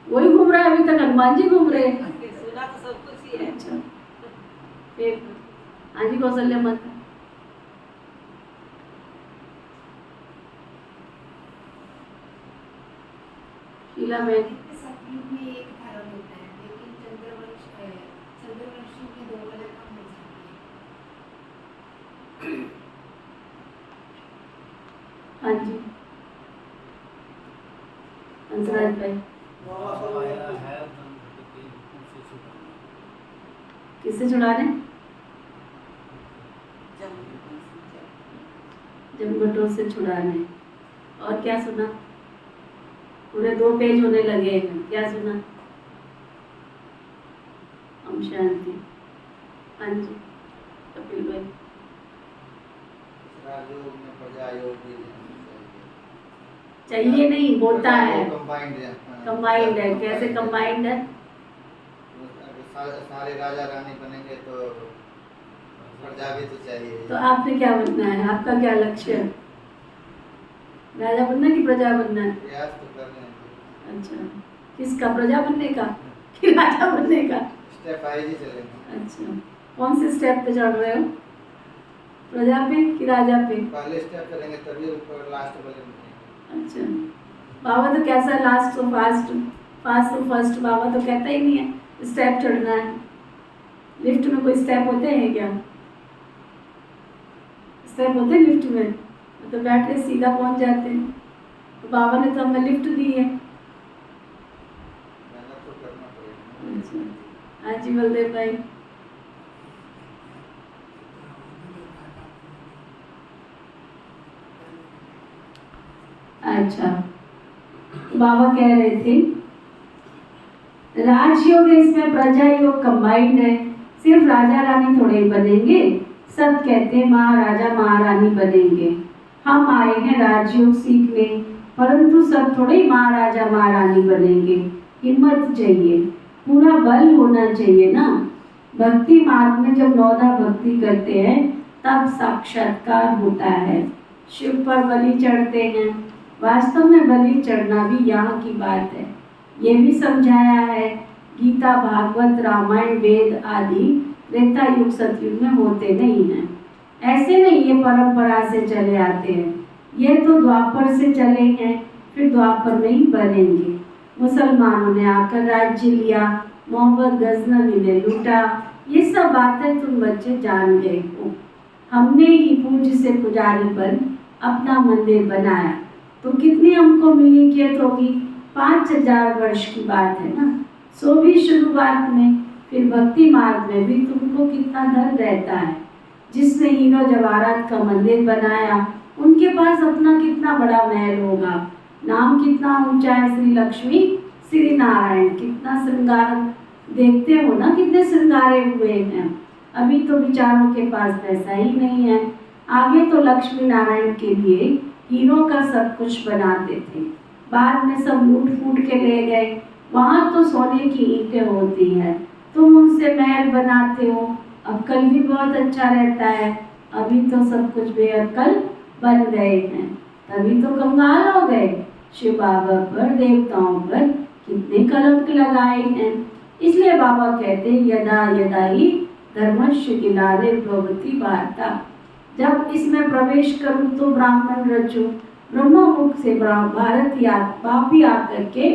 वही घूम रहा है अभी तक, हनुमान जी घूम रहे हैं। सुना तो सब कुछ ही है। अच्छा, फिर हाँ जी कौशल्या माता। शीला में सतयुग में एक धर्म होता है, लेकिन चंद्रवंशी में 2 अलग काम हो जाती है। हाँ जी हंसराज भाई, किससे छुड़ाने? जमघटों से छुड़ाने। और क्या सुना? पूरे 2 पेज होने लगे हैं। क्या सुना? हम शांति। हाँ जी कपिल भाई। चाहिए नहीं, होता है, कंबाइंड है। कैसे कंबाइंड है? सारे राजा रानी बनेंगे तो प्रजा भी तो चाहिए। तो आपने क्या बनना है? आपका क्या लक्ष्य है? राजा बनना कि प्रजा बनना है? प्रयास तो कर रहे हैं। अच्छा, किसका? प्रजा बनने का कि राजा बनने का? स्टेप वाइज ही चलेंगे। अच्छा, कौन से स्टेप पे चढ़ रहे हो? प्रजा पे कि राजा पे? पहले स्टेप चलेंगे तभी ऊपर लास्ट बोलेंगे। अच्छा, बाबा तो कैसा लास्ट तो फास्ट, फास्ट तो फर्स्ट। बाबा तो कहता ही नहीं है स्टेप चढ़ना है। लिफ्ट में कोई स्टेप होते हैं क्या? स्टेप होते हैं लिफ्ट में? तो बैठ के सीधा पहुंच जाते हैं। तो बाबा ने तो हमें लिफ्ट दी है। मेहनत तो करना पड़ेगा। अच्छा, हाँ जी बलदेव भाई। अच्छा, बाबा कह रहे थे राजयोग है, इसमें प्रजा योग कंबाइंड है। सिर्फ राजा रानी थोड़े ही बनेंगे। सब कहते हैं महाराजा महारानी बनेंगे। हम आए हैं राजयोग सीखने, परंतु सब थोड़े ही महाराजा महारानी बनेंगे। हिम्मत चाहिए, पूरा बल होना चाहिए ना। भक्ति मार्ग में जब 9दा भक्ति करते हैं तब साक्षात्कार होता है। शिव पर बलि चढ़ते हैं। वास्तव में बलि चढ़ना भी यहाँ की बात है। ये भी समझाया है गीता भागवत रामायण वेद आदि त्रेता युग सतयुग में होते नहीं हैं। ऐसे नहीं ये परंपरा से चले आते हैं, ये तो द्वापर से चले हैं, फिर द्वापर में ही बनेंगे। मुसलमानों ने आकर राज्य लिया, मोहम्मद गजनवी ने लूटा, ये सब बातें तुम बच्चे जान गए हो। हमने ही पूज्य से पुजारी बन अपना मंदिर बनाया, तो कितनी हमको मिलीकियत होगी? 5000 वर्ष की बात है ना। सो भी शुरुआत में, फिर भक्ति मार्ग में भी तुमको कितना धन रहता है। जिसने हीरो जवाहरात का मंदिर बनाया, उनके पास अपना कितना बड़ा महल होगा, नाम कितना ऊंचा है, श्री लक्ष्मी श्री नारायण, कितना श्रृंगार देखते हो ना, कितने श्रृंगारे हुए हैं। अभी तो बेचारों के पास पैसा ही नहीं है। आगे तो लक्ष्मी नारायण के लिए हीरो का सब कुछ बनाते थे, बाद में सब लूट फूट के ले गए। वहाँ तो सोने की ईंटें होती है, तुम उनसे महल बनाते हो। अक्कल भी बहुत अच्छा रहता है, अभी तो सब कुछ बेअक्कल बन गए हैं, तभी तो कंगाल हो गए। शिव बाबा पर, देवताओं पर कितने कलंक लगाए हैं। इसलिए बाबा कहते हैं यदा यदा ही धर्मस्य ग्लानिर्भवति भारत। जब इसमें प्रवेश करूं तो ब्राह्मण रचूं, ब्रह्म मुख से भारत या बाप ही आकर के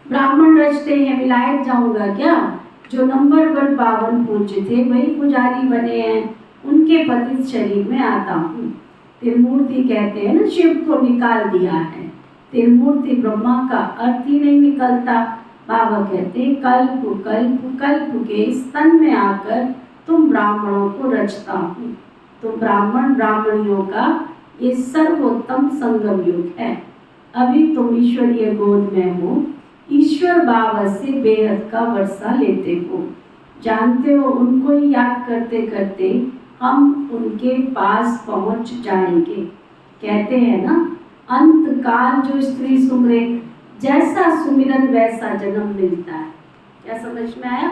ब्राह्मण रचते हैं, विलायत जाऊंगा क्या? जो नंबर 1 52 पूज्य थे वही पुजारी बने हैं, उनके पतित शरीर में आता हूँ। त्रिमूर्ति कहते हैं ना, शिव को निकाल दिया है। त्रिमूर्ति ब्रह्मा का अर्थ ही नहीं निकलता। बाबा कहते हैं कल्प कल्प कल्प के स्तन में आकर तुम ब्राह्मणों को रचता हूँ। तो ब्राह्मण ब्राह्मणियों का ये सर्वोत्तम संगम युग है। अभी तुम ईश्वरीय गोद में हो, ईश्वर बाबा से बेहद का वर्षा लेते हो। जानते हो उनको ही याद करते करते हम उनके पास पहुंच जाएंगे। कहते हैं ना, अंत काल जो स्त्री सुमरे, जैसा सुमिरन वैसा जन्म मिलता है। क्या समझ में आया?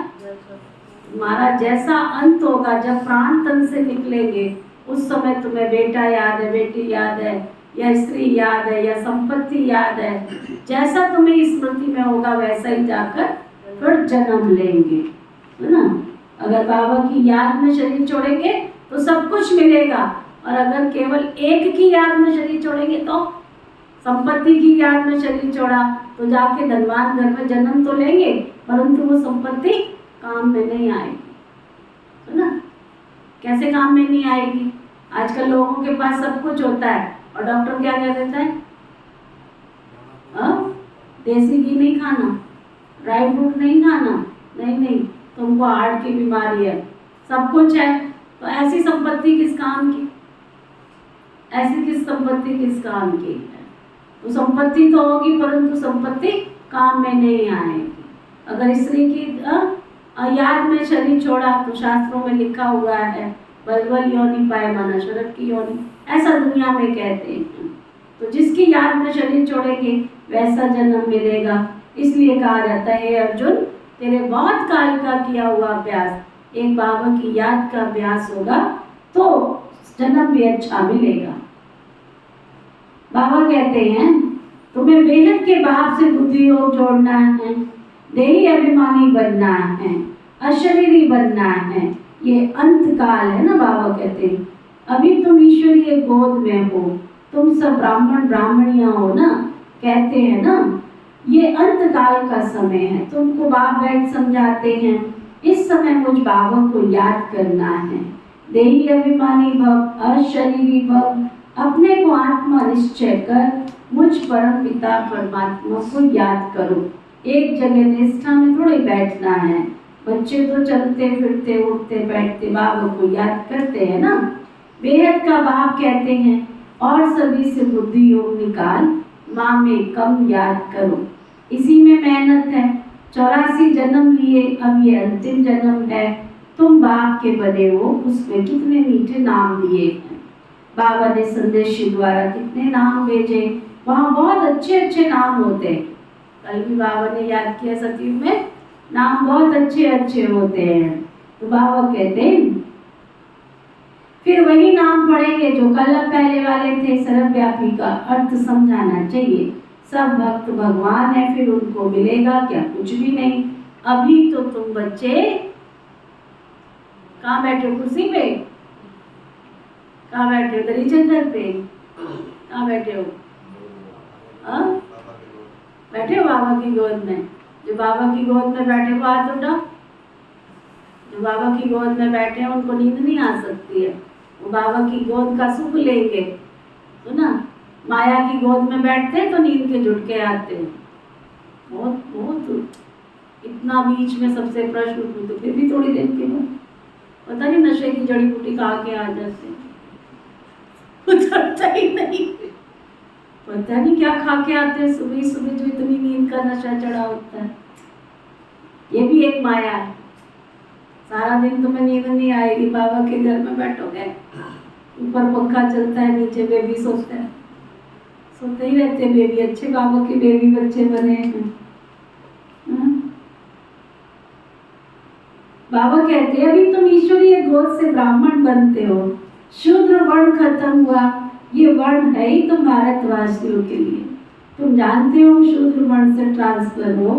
तुम्हारा जैसा अंत होगा, जब प्राण तन से निकलेंगे, उस समय तुम्हें बेटा याद है, बेटी याद है, या स्त्री याद है, या संपत्ति याद है, जैसा तुम्हें स्मृति में होगा वैसा ही जाकर फिर जन्म लेंगे, है ना। अगर बाबा की याद में शरीर छोड़ेंगे तो सब कुछ मिलेगा, और अगर केवल एक की याद में शरीर छोड़ेंगे तो संपत्ति की याद में शरीर छोड़ा तो जाके धनवान घर में जन्म तो लेंगे, परंतु वो संपत्ति काम में नहीं आएगी, है ना। कैसे काम में नहीं आएगी? आजकल लोगों के पास सब कुछ होता है और डॉक्टर क्या कह देता है? देसी घी नहीं खाना, ड्राई फ्रूट नहीं खाना, नहीं तुमको हार्ट की बीमारी है, सब कुछ है। तो ऐसी संपत्ति किस काम की? ऐसी किस संपत्ति किस काम की है? तो संपत्ति तो होगी परंतु संपत्ति काम में नहीं आएगी। अगर स्त्री की याद में शरीर छोड़ा तो शास्त्रों में लिखा हुआ है बलबल योनि पाए माना शरद की योनि, ऐसा दुनिया में कहते हैं। तो जिसकी याद में शरीर छोड़ेंगे वैसा जन्म मिलेगा। इसलिए कहा जाता है अर्जुन, तेरे बहुत काल का किया हुआ अभ्यास, एक बाबा की याद का अभ्यास होगा तो जन्म भी अच्छा मिलेगा। बाबा कहते हैं तुम्हें बेहद के बाप से बुद्धि योग जोड़ना है, देही अभिमानी बनना है, अशरीरी बनना है। ये अंत काल है ना। बाबा कहते हैं अभी तुम ईश्वरीय गोद में हो, तुम सब ब्राह्मण ब्राह्मणियां हो ना, कहते हैं ना ये अंत काल का समय है। तुमको बाप बैठ समझाते हैं इस समय मुझ बाबा को याद करना है। देही अभिमानी भव, अशरीरी भव, अपने को आत्मा निश्चय कर मुझ परम पिता परमात्मा को याद करो। एक जगह निष्ठा में थोड़ी बैठना है। बच्चे तो चलते फिरते उठते बैठते बाबा को याद करते हैं ना। बेहद का बाप कहते हैं और सभी से बुद्धि योग निकाल, माँ में कम याद करो। इसी में मेहनत है। 84 जन्म लिए, अब ये अंतिम जन्म है। तुम बाप के बने हो, उसमें कितने मीठे नाम दिए हैं। बाबा ने संदेश द्वारा कितने नाम भेजे, वहाँ बहुत अच्छे अच्छे नाम होते हैं। कल भी बाबा ने याद किया सतयुग में, नाम बहुत अच्छे अच्छे होते हैं। तो बाबा कहते हैं फिर वही नाम पढ़ेंगे जो कल पहले वाले थे। सर्वव्यापी का अर्थ समझाना चाहिए। सब भक्त भगवान है, फिर उनको मिलेगा क्या? कुछ भी नहीं। अभी तो तुम बच्चे कहाँ बैठे? कुर्सी पे। कहाँ बैठे हो? दरीचंदर पे? कहाँ बैठे हो? हाँ? बाबा के गोद। बैठे हो बाबा की गोद में? जो बाबा की गोद में बैठे हो हाथ उठाओ। जो बाबा की गोद में बैठे हैं उनको नींद नहीं आ सकती है, वो बाबा की गोद का सुख लेंगे। तो ना माया की गोद में बैठते हैं तो नींद के झुटके आते हैं। बहुत बहुत इतना बीच में सबसे प्रश्न पूछते, फिर भी थोड़ी देर के बाद पता नहीं नशे की जड़ी बूटी खा के आ जाते हैं, उतरता ही नहीं। पता नहीं क्या खा के आते हैं सुबह सुबह, जो इतनी नींद का नशा चढ़ा होता है। ये भी एक माया है। सारा दिन तुम्हें नींद नहीं आएगी, बाबा के घर में बैठोगे, ऊपर पंखा चलता है, नीचे बेबी सोते हैं, सोते ही रहते हैं बेबी। अच्छे बाबा के बेबी बच्चे बने हैं। बाबा कहते हैं अभी तुम ईश्वरीय गोद से ब्राह्मण बनते हो, शूद्र वर्ण खत्म हुआ, ये वर्ण है ही तुम भारतवासियों के लिए। तुम जानते हो शूद्र वर्ण से ट्रांसफर हो,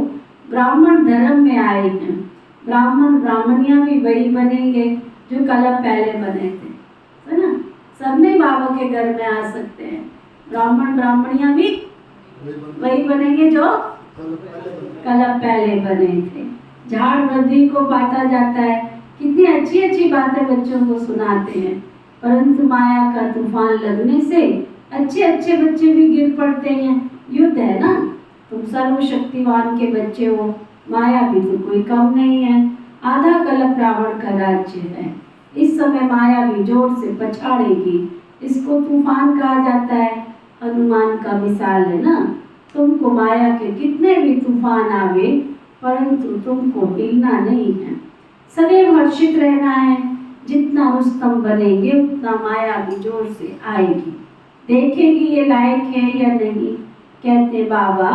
ब्राह्मण धर्म में आए हैं। ब्राह्मण ब्राह्मणियां भी वही बनेंगे जो कल पहले बने थे, है ना? सब नहीं बाबा के घर में आ सकते हैं। ब्राह्मण ब्राह्मणियां भी वही बनेंगे जो कल पहले बने थे। झाड़ वृद्धि को बांटा जाता है, कितनी अच्छी अच्छी बातें बच्चों को सुनाते हैं, परंतु माया का तूफान लगने से अच्छे अच्छे बच्चे भी गिर पड़ते हैं। युद्ध है ना, तुम सर्वशक्तिवान के बच्चे हो, माया भी तो कोई कम नहीं है। आधा कल्प रावण का राज्य है, इस समय माया भी जोर से पछाड़ेगी। इसको तूफान कहा जाता है, हनुमान का मिसाल है ना। तुमको माया के कितने भी तूफान आवे, परंतु तुमको हिलना नहीं है, सदैव हर्षित रहना है। जितना रुस्तम बनेंगे उतना माया भी जोर से आएगी, देखेगी ये लायक है या नहीं। कहते बाबा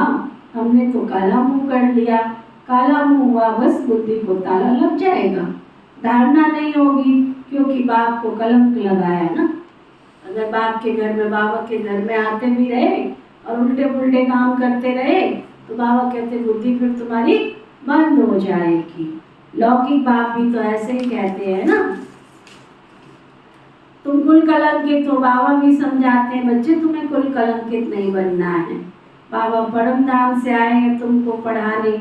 हमने तो काला मुंह कर लिया, काला मुंह हुआ बस बुद्धि को ताला लग जाएगा, धारणा नहीं होगी, क्योंकि बाप को कलंक लगाया ना। अगर बाप के घर में, बाबा के घर में आते भी रहे और उल्टे पुल्टे काम करते रहे तो बाबा कहते बुद्धि फिर तुम्हारी बंद हो जाएगी। लौकिक बाप भी तो ऐसे ही कहते हैं ना, तुम कुल कलंकित हो। बाबा भी समझाते हैं बच्चे तुम्हें कुल कलंकित नहीं बनना है, बाबा परम धाम से आए हैं तुमको पढ़ाने।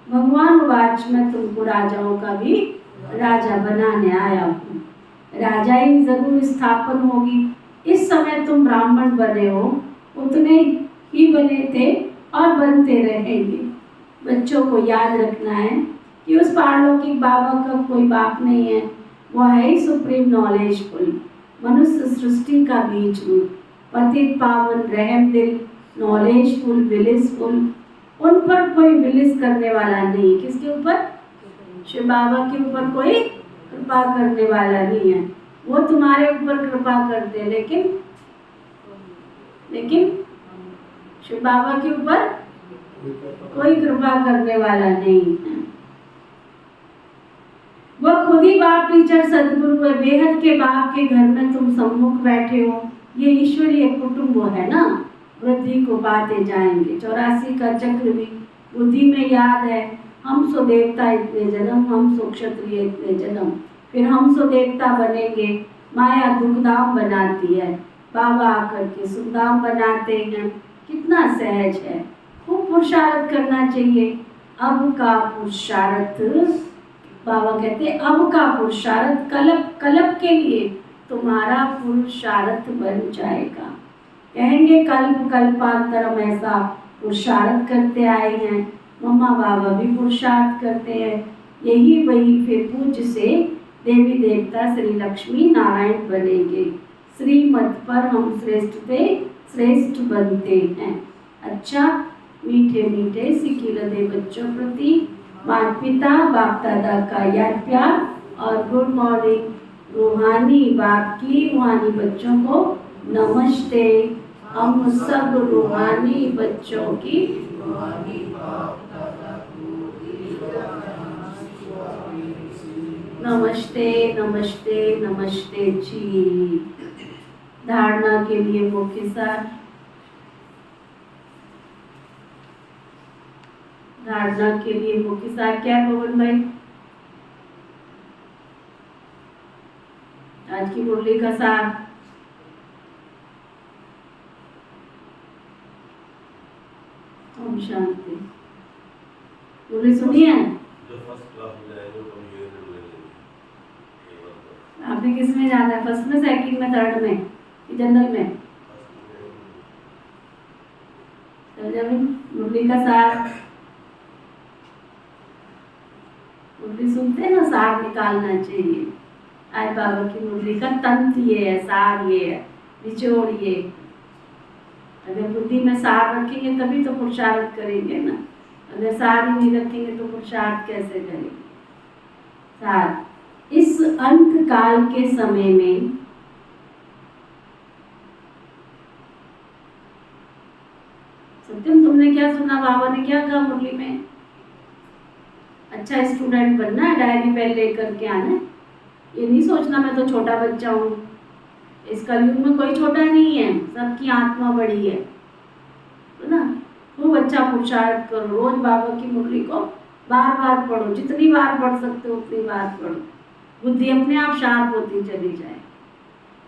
भगवान वाच में तुमको राजाओं का भी राजा बनाने आया हूँ, राजा ही जरूर स्थापन होगी। इस समय तुम ब्राह्मण बने हो, उतने ही बने थे और बनते रहेंगे। बच्चों को याद रखना है कि उस पारलौकिक बाबा का कोई बाप नहीं है, वो है ही सुप्रीम नॉलेजफुल, मनुष्य सृष्टि का बीज रूप, पतित पावन, रहम दिल, नॉलेजफुल, विलिसफुल। उन पर कोई विलिस करने वाला नहीं। किसके ऊपर? शिव बाबा के ऊपर कोई कृपा करने वाला नहीं है। वो तुम्हारे ऊपर कृपा करते हैं, लेकिन शिव बाबा के ऊपर कोई कृपा करने वाला नहीं है। वह खुद ही बाप टीचर सदगुरु है। बेहद के बाप के घर में तुम सम्मुख बैठे हो, ये ईश्वरीय कुटुंब है ना। वृद्धि को पाते जाएंगे। 84 का चक्र भी बुद्धि में याद है। हम सो देवता इतने जन्म, हम सो क्षत्रिय इतने जन्म, फिर हम सो देवता बनेंगे। माया दुखधाम बनाती है, बाबा आकर के सुखधाम बनाते हैं। कितना सहज है, खूब पुरुषार्थ करना चाहिए। अब का पुरुषार्थ, बाबा कहते हैं अब का पुरुषार्थ कल्प के लिए तुम्हारा पुरुषार्थ बन जाएगा। कहेंगे कल्प कल्पांतरम ऐसा पुरुषार्थ करते आए हैं। मम्मा बाबा भी पुरुषार्थ करते हैं। यही वही फिर पूज्य से देवी देवता श्री लक्ष्मी नारायण बनेंगे। श्रीमत पर हम श्रेष्ठ बनते हैं। अच्छा, मीठे मीठे सिकिलदे बच्चों प्रति माता पिता बाप दादा का याद प्यार और गुड मॉर्निंग। रूहानी बाप की रूहानी बच्चों को नमस्ते। हम सब रूहानी बच्चों की नमस्ते नमस्ते नमस्ते जी। धारणा के लिए मुख्य सार, धारणा के लिए मुख्य सार क्या है पवन भाई? आज की मुरली का सार ओम शांति। मुरली सुनिए। जो फर्स्ट क्लास में जाएंगे वो कभी ये नहीं लेंगे। आपने किस में जाना है? फर्स्ट में, सेकंड में, थर्ड में कि जनरल में? चल जाओ। मुरली का सार, मुरली सुनते हैं ना, सार निकालना चाहिए। आज बाबा की मुरली का तंत्र ये है, सार ये है, निचोड़ ये। अगर बुद्धि में सार रखेंगे तभी तो पुरुषार्थ करेंगे ना। अगर सार ही नहीं रखेंगे तो पुरुषार्थ कैसे करेंगे? सार, इस अंत काल के समय में सत्यम, तुमने क्या सुना? बाबा ने क्या कहा मुरली में? अच्छा स्टूडेंट बनना है, डायरी पेन लेकर के आना है। ये नहीं सोचना मैं तो छोटा बच्चा हूँ। इस कलयुग में कोई छोटा नहीं है, सबकी आत्मा बड़ी है ना। खूब अच्छा पुरुषार्थ करो, रोज बाबा की मुरली को बार बार पढ़ो, जितनी बार पढ़ सकते हो उतनी बार पढ़ो। बुद्धि अपने आप शार्प होती चली जाए।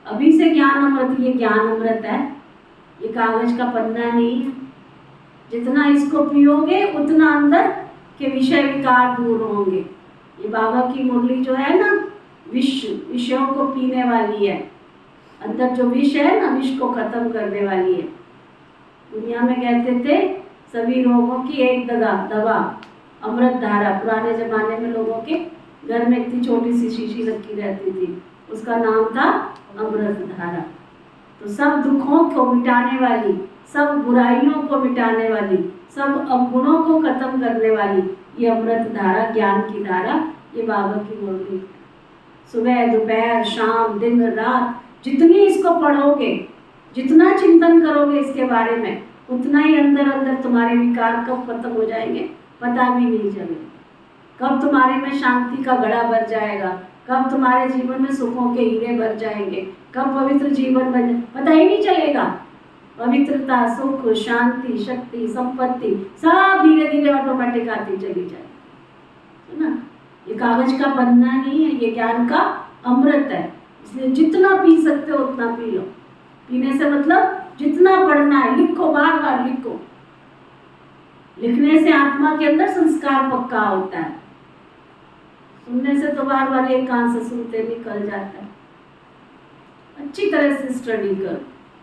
अभी से ज्ञान अमृत, ये ज्ञान अमृत है, ये कागज का पन्ना नहीं है। जितना इसको पियोगे उतना अंदर के विषय विकार दूर होंगे। ये बाबा की मुरली जो है ना, विषयों को पीने वाली है। अंदर जो विष है ना, विष को खत्म करने वाली है। दुनिया में कहते थे सभी रोगों की एक दवा अमृत धारा। पुराने जमाने में लोगों के घर में इतनी छोटी सी शीशी रखी रहती थी, उसका नाम था अमृत धारा। तो सब दुखों को मिटाने वाली, सब बुराइयों को मिटाने वाली, सब अवगुणों को खत्म करने वाली ये अमृत धारा, ज्ञान की धारा, ये बाबा की मुरली। सुबह दोपहर शाम दिन रात जितनी इसको पढ़ोगे, जितना चिंतन करोगे इसके बारे में, उतना ही अंदर अंदर तुम्हारे विकार कब खत्म हो जाएंगे पता भी नहीं चलेगा। कब तुम्हारे में शांति का घड़ा भर जाएगा, कब तुम्हारे जीवन में सुखों के हीरे भर जाएंगे, कब पवित्र जीवन बन, पता ही नहीं चलेगा। पवित्रता, सुख, शांति, शक्ति, संपत्ति सब धीरे धीरे ऑटोमेटिक आती चली जाएगी, है ना। ये कागज का पन्ना नहीं है, ये ज्ञान का अमृत है। इसलिए जितना पी सकते हो उतना पी लो। पीने से मतलब जितना पढ़ना है लिखो, बार बार लिखो। लिखने से आत्मा के अंदर संस्कार पक्का होता है। सुनने से तो बार बार एक कान से सुनते निकल जाता है। अच्छी तरह से स्टडी करो।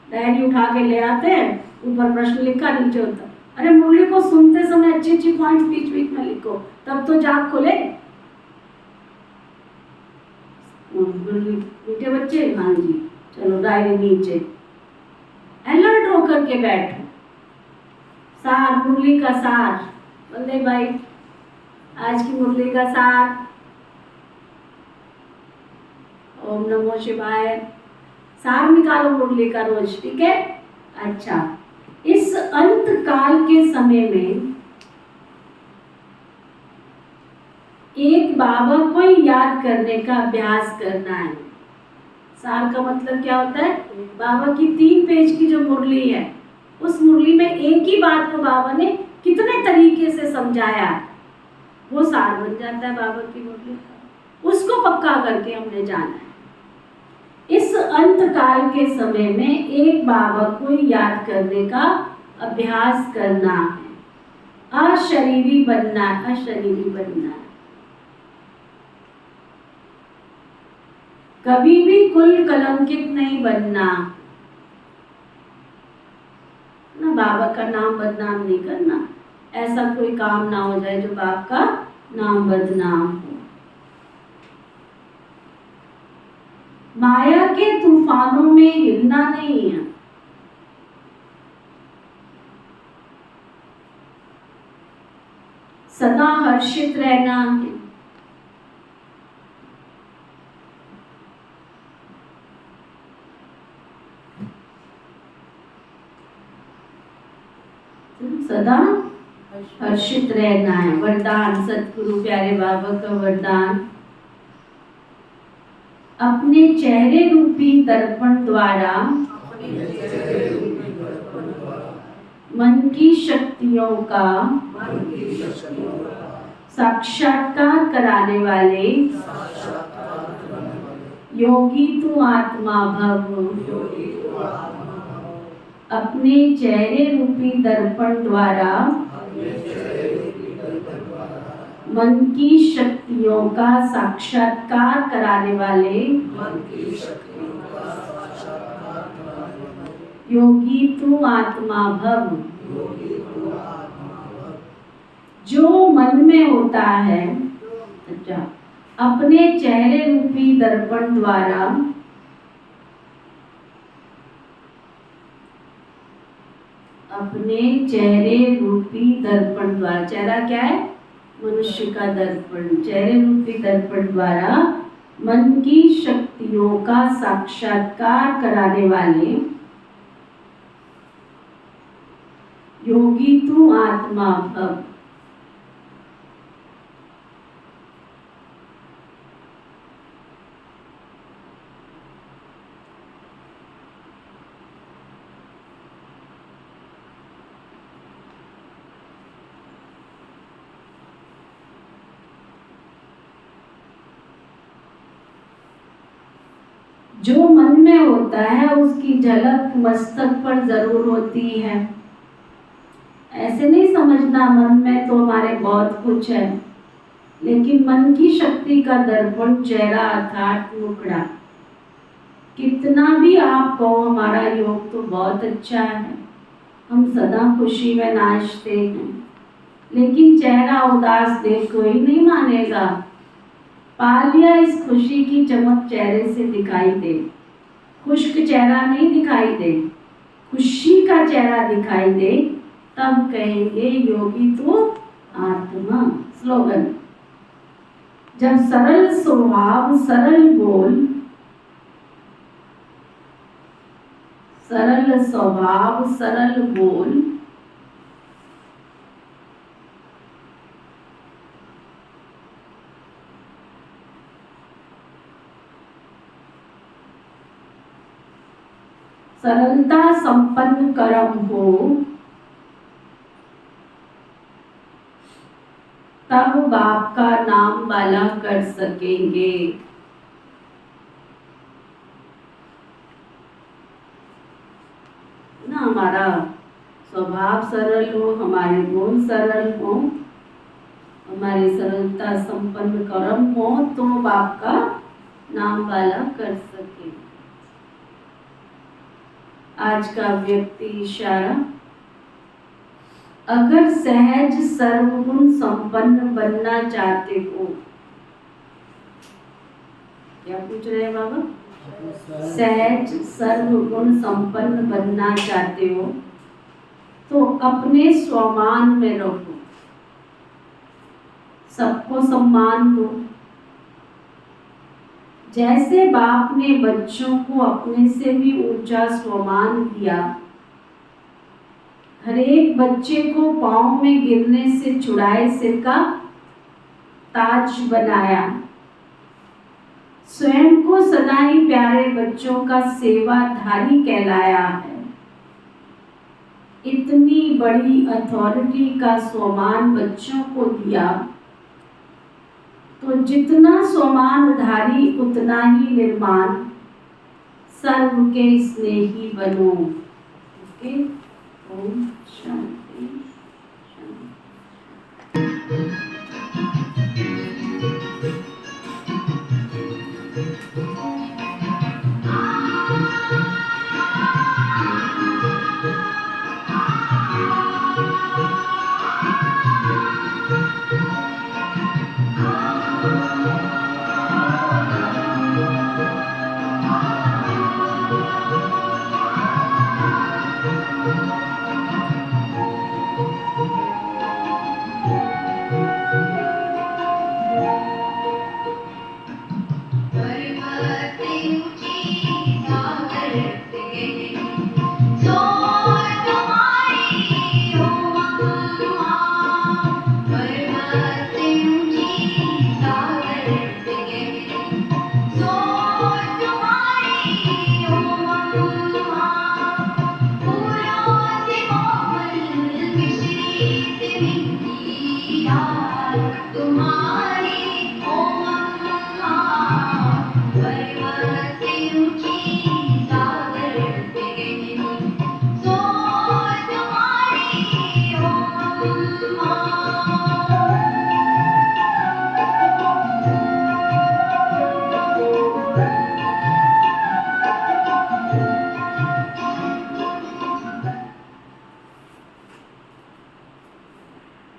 डायरी उठा के ले आते हैं, ऊपर प्रश्न लिखा, नीचे होता। अरे मुरली को सुनते समय अच्छी अच्छी पॉइंट बीच बीच में लिखो, तब तो जाग खुले। मीठे बच्चे, हाँ जी, चलो डायरी नीचे, अलर्ट होकर के बैठो। सार, मुरली का सार, बोले भाई आज की मुरली का सार। ओम नमो शिवाय। सार निकालो मुरली का रोज, ठीक है। अच्छा, इस अंत काल के समय में एक बाबा को याद करने का अभ्यास करना है। सार का मतलब क्या होता है? बाबा की 3 पेज की जो मुरली है, उस मुरली में एक ही बात को बाबा ने कितने तरीके से समझाया, वो सार बन जाता है बाबा की मुरली का। उसको पक्का करके हमने जाना है। इस अंत काल के समय में एक बाबा को याद करने का अभ्यास करना है। अशरीरी बनना है, अशरीरी बनना है। कभी भी कुल कलंकित नहीं बनना ना, बाबा का नाम बदनाम नहीं करना। ऐसा कोई काम ना हो जाए जो बाप का नाम बदनाम हो। माया के तूफानों में हिलना नहीं है। सदा हर्षित रहना है। सदा हर्षित रहना है। वरदान, सतगुरु प्यारे बाबा का वरदान, अपने चेहरे रूपी दर्पण द्वारा मन की शक्तियों का साक्षात्कार कराने वाले योगी तू आत्मा भव। अपने चेहरे रूपी दर्पण द्वारा मन की शक्तियों का साक्षात्कार कराने वाले योगी तू आत्मा भव। जो मन में होता है अच्छा, अपने चेहरे रूपी दर्पण द्वारा चेहरा क्या है? मनुष्य का दर्पण। चेहरे रूपी दर्पण द्वारा मन की शक्तियों का साक्षात्कार कराने वाले योगी तू आत्मा भव। जो मन में होता है उसकी झलक मस्तक पर जरूर होती है। ऐसे नहीं समझना मन में तो हमारे बहुत कुछ है, लेकिन मन की शक्ति का दर्पण चेहरा अर्थात मुखड़ा। कितना भी आप कहो हमारा योग तो बहुत अच्छा है, हम सदा खुशी में नाचते हैं, लेकिन चेहरा उदास देख कोई नहीं मानेगा। पा लिया इस खुशी की चमक चेहरे से दिखाई दे, खुश्क चेहरा नहीं दिखाई दे, खुशी का चेहरा दिखाई दे, तब कहेंगे योगी तो आत्मा। स्लोगन। जब सरल स्वभाव सरल बोल, सरल स्वभाव सरल बोल, सरलता संपन्न कर्म हो, तब बाप का नाम वाला कर सकेंगे। ना हमारा स्वभाव सरल हो, हमारे गुण सरल हो, हमारी सरलता संपन्न कर्म हो, तो बाप का नाम वाला कर सके। आज का व्यक्ति इशारा। अगर सहज सर्वगुण संपन्न बनना चाहते हो, क्या पूछ रहे हैं बाबा? सहज सर्वगुण संपन्न बनना चाहते हो तो अपने स्वमान में रहो, सबको सम्मान दो। जैसे बाप ने बच्चों को अपने से भी ऊंचा स्वमान दिया, हर एक बच्चे को पांव में गिरने से छुड़ाए सिर का ताज बनाया, स्वयं को सदा ही प्यारे बच्चों का सेवाधारी कहलाया है। इतनी बड़ी अथॉरिटी का स्वमान बच्चों को दिया, तो जितना स्वमानधारी उतना ही निर्माण, सर्व के स्नेही बनो। ओके, ओम शांति शांति। तुम्हारी ओम